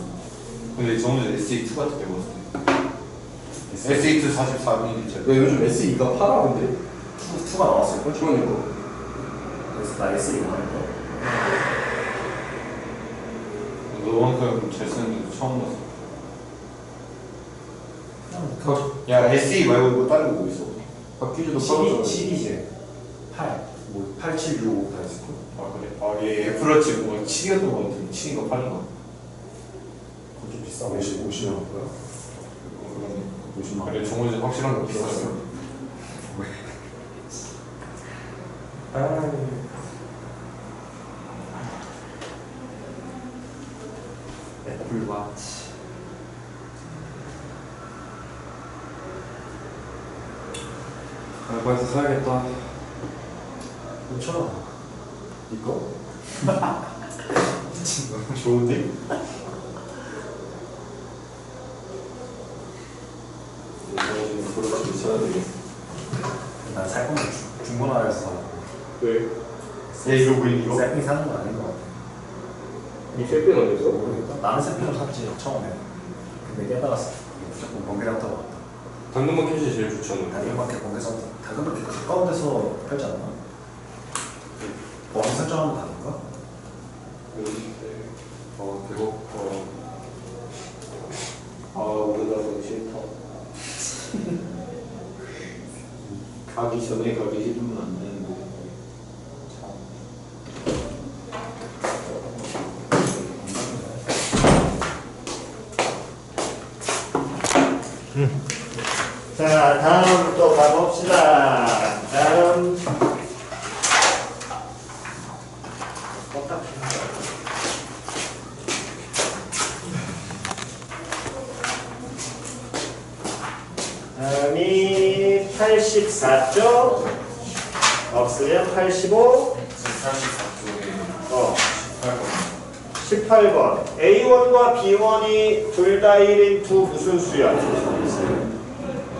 근데 정우진 SE2 같은 데 봤을 때. SE2 44mm짜리. 야 요즘 SE가 팔아 근데? 2가 나왔을 걸? 그러니까. 그래서 나 S 이거 하는 거. 너만큼 잘 쓰는 게 처음 봤어. 그냥 야 SE 말고 뭐 다른 거 뭐 있어? 바퀴즈도 12지 8, 뭐 8, 7, 6, 5 다 있을 걸? 아 그래? 아얘 애플워치 뭐 7이었던 거 같은데 7인가 8인가? 그건 좀 비싸. 50만 원 거야? 그러네. 50만 원. 그래 정원이 확실한 거 비쌌어. 애플워치. 알바에서 사야겠다. 5,000원. 이거? 좋은데? 그렇지 써야 되겠어. 난 살 거면 중고나라에서 사. 왜? 야 이거 뭐 이거? 세핑 사는 건 아닌 것 같아. 이 세핑 어디서? 모르겠다. 나는 세핑을 샀지 처음에. 근데 깨달았어. 무조건 번개랑 타고 왔다. 당근마켓이 제일 좋지 않나? 당근마켓 번개서 당근마켓 가까운 데서 팔지 않나? 번개 설정하면 다른가? 배고파. 아 우리나라 싫다. 가기 전에 가기 싫으면 안 되는데. 자, 다음 또 가봅시다. 다음. 다음이 84쪽. 없으면 85. 18번. A1과 B1이 둘 다 1인 두 무슨 수열?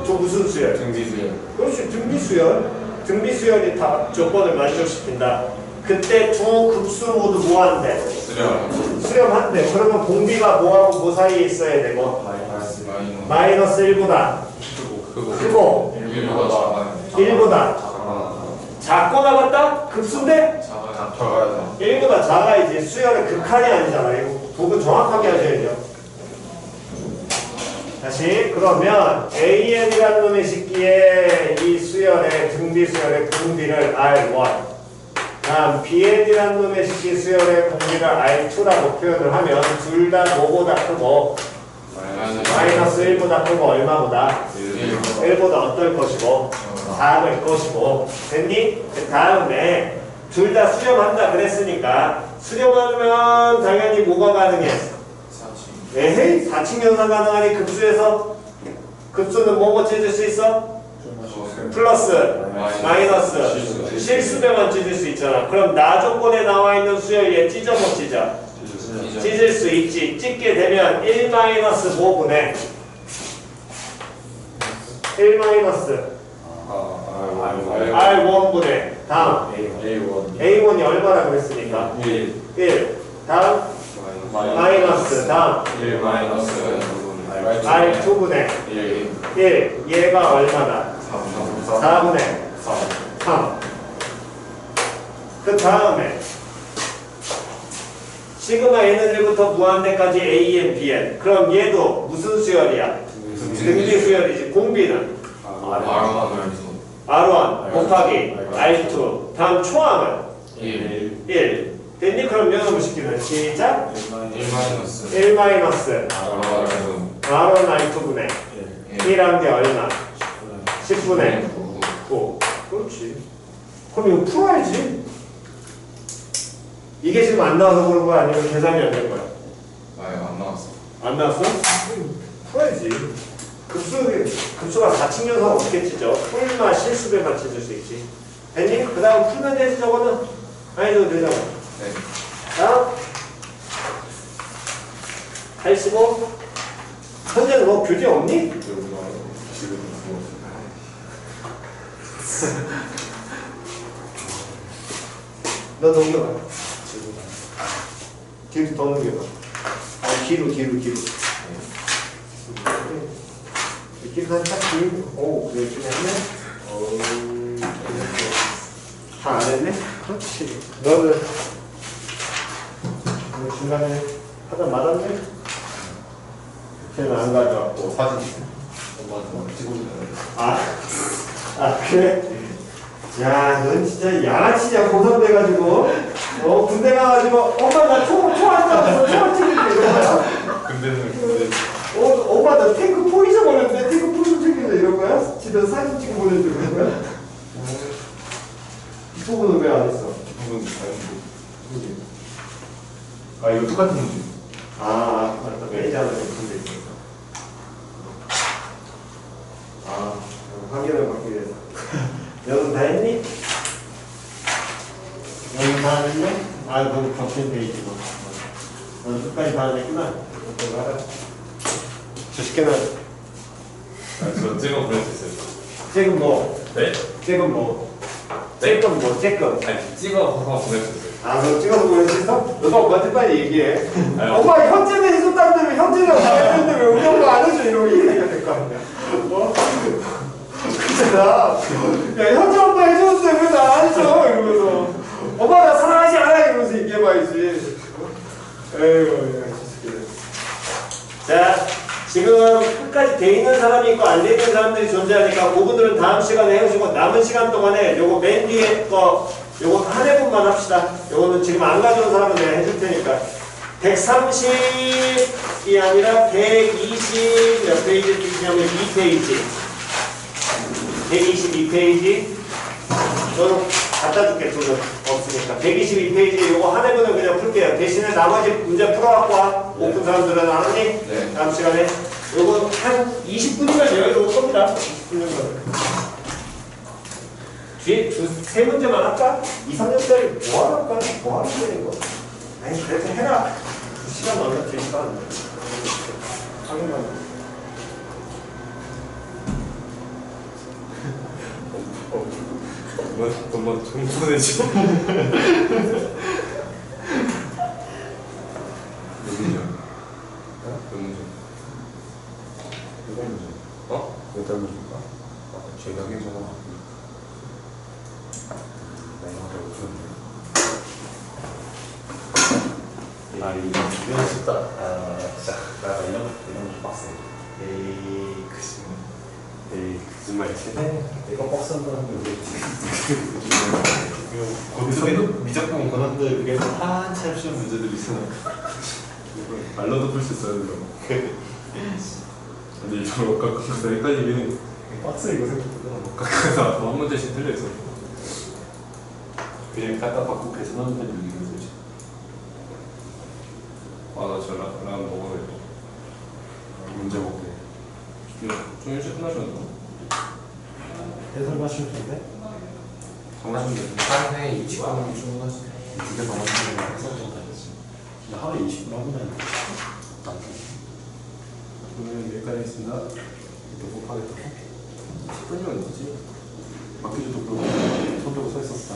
두 무슨 수열? 등비수야. 그렇지, 등비수열. 등비수열이 다 조건을 만족시킨다. 그때 두 급수 모두 뭐한대? 수렴한대. 그러면 공비가 뭐하고 뭐 사이에 있어야 되고? 마이너스 1보다 크고 1보다 작고 나갔다? 급수인데? 작아야 1보다 작아야지. 수열은 극한이 아니잖아. 이거 부분 정확하게 하셔야죠. 다시 그러면 AN이라는 놈의 식기에 이 수열의 등비수열의 공비를 R1, 다음 BN이라는 놈의 식기 수열의 공비를 R2라고 표현을 하면 둘 다 뭐보다 크고 마이너스 1보다 크고 얼마보다? 1보다 어떨 것이고 작을 것이고. 됐니? 그 다음에 둘 다 수렴한다 그랬으니까 수렴하면 당연히 뭐가 가능해? 에헤이 4층 연산 가능하니 급수에서 급수는 뭐뭐 찢을 수 있어? 플러스 마이너스 실수배만 찢을 수 있잖아. 그럼 나 조건에 나와 있는 수열 얘 찢어 못 찢어? 찢을 수 있지. 찢게 되면 1 마이너스 뭐분의 1 마이너스 R1분의 다음 A1이 얼마나 그랬으니까 1 다음 마이너스 다음 R2분의 1 얘가 얼마나 4분의 3 그 다음에 시그마 N은 1부터 무한대까지 AN, BN. 그럼 얘도 무슨 수열이야? 등비 수열이지. 공비는 R1 곱하기 R2. 다음 초항은 1. 됐니? 그럼 연습을 시키면 시작. 1 마이너스 R1 R2분의 1한 게 얼마? 10분의 9. 그렇지. 그럼 이거 풀어야지. 이게 지금 안 나와서 그런 거야? 아니면 계산이 안 된 거야? 안 나왔어? 풀어야지. 급수가 4층 연산 어떻게 찢어? 풀마 실수배만 찢을 수 있지. 됐니? 그 다음 풀면 되지 저거는? 안 해도 되잖아. 다음 85. 현재는 뭐 교재 없니? 너 넘겨봐. 뒤로 더 넘겨봐. 뒤로. 뒤로 살짝 뒤로. 오, 그래, 좀 했네. 다 안 했네? 그렇지. 너는 너 중간에 하다 말았네? 걔는 안 가져왔고. 사진 엄마한테 찍어주잖아요. 아 그래? 야, 넌 진짜 양아치냐 고3 돼가지고 군대 가가지고 엄마 나 총알 쐈어 총알 챙길게 이런 거야? 근데 엄마 나 탱크 포 잊어버렸는데 탱크 포 챙길래 이런 거야? 집에서 사진 찍어 보내주고 이런 거야? 이 부분은 왜 안 했어? 부분 아 이거 똑같은 문제. 맞다. 매니저는 군대 있었어. 확인을 받기 위해서. 너는 다 했니? 너는 다 했네? 너는 겹친 페이지고. 너는 끝까지 다 했구나. 그거 알아. 저 시계는 저 찍어 보낼 수 있어요. 잭은 뭐? 네? 잭은 뭐? 잭은 뭐? 잭은? 아니 찍어서 보낼 수 있어요. 너 찍어서 보낼 수 있어? 너가 엄마한테 빨리 얘기해. 아유. 엄마 현재는 있었다는데 왜 현재는 없었는데 왜 우리 엄마 안 해줘? 이러고 얘기해야 될 거 아니야. 그잖아. 야 현재 엄마 해줬는데 왜 나 안 해줘? 이러면서 엄마 나 사랑하지 않아? 이러면서 얘기해봐야지. 에휴 야 진짜. 자 지금 끝까지 돼 있는 사람이 있고 안 돼 있는 사람들이 존재하니까 그분들은 다음 시간에 해주고 남은 시간 동안에 요거 맨 뒤에 거 요거 한 회분만 합시다. 요거는 지금 안 가져온 사람은 내가 해줄 테니까 130이 아니라 120 몇 페이지 뜨냐면 2페이지 122페이지 너는 갖다 줄게 돈은 없으니까 122페이지 요거 한 회분을 그냥 풀게요. 대신에 나머지 문제 풀어갖고 와. 오픈 사람들은 안 하니? 네. 다음 시간에 요거 한 20분이면 여기로 올 겁니다. 20분이면 뒤에 세 문제만 할까? 2, 3년짜리 뭐 할까? 뭐 하는 거야 이거? 아니 그래도 해라. 2시간 넘었지 2시간. 확인만. 너무 정보내지. 몇 문제? 몇 문제? 몇 문제인가? 제가 하긴 전화. 이건 진짜 진짜 이런 거 빡세. 에이 거짓말이지. 이거 빡센 사람들 거기서 미적분 권한들 그게 한참 쉬운 문제들이 있어요. 말로도 풀 수 있어요, 이거. 근데 이거 깎아서 헷갈리긴 빡세 이거 생각보다. 깎아서 한 문제씩 틀려 있어. 그냥 갖다 받고 계산하면 되는 얘기죠. 나 라면 먹어야겠다. 문제 먹게. 좀 일찍 끝나셨나? 해설 마시면 된대? 정하시면 돼. 한 해에 20분은 충분하지. 두개 더 맞추면 해서 좀 다르지. 나 하루에 20분 하면 그러면 여기까지 하겠습니다. 이렇게 꼭 하겠다. 10분이면 되지. 바퀴즈도 그러고 손 들고 서 있었어.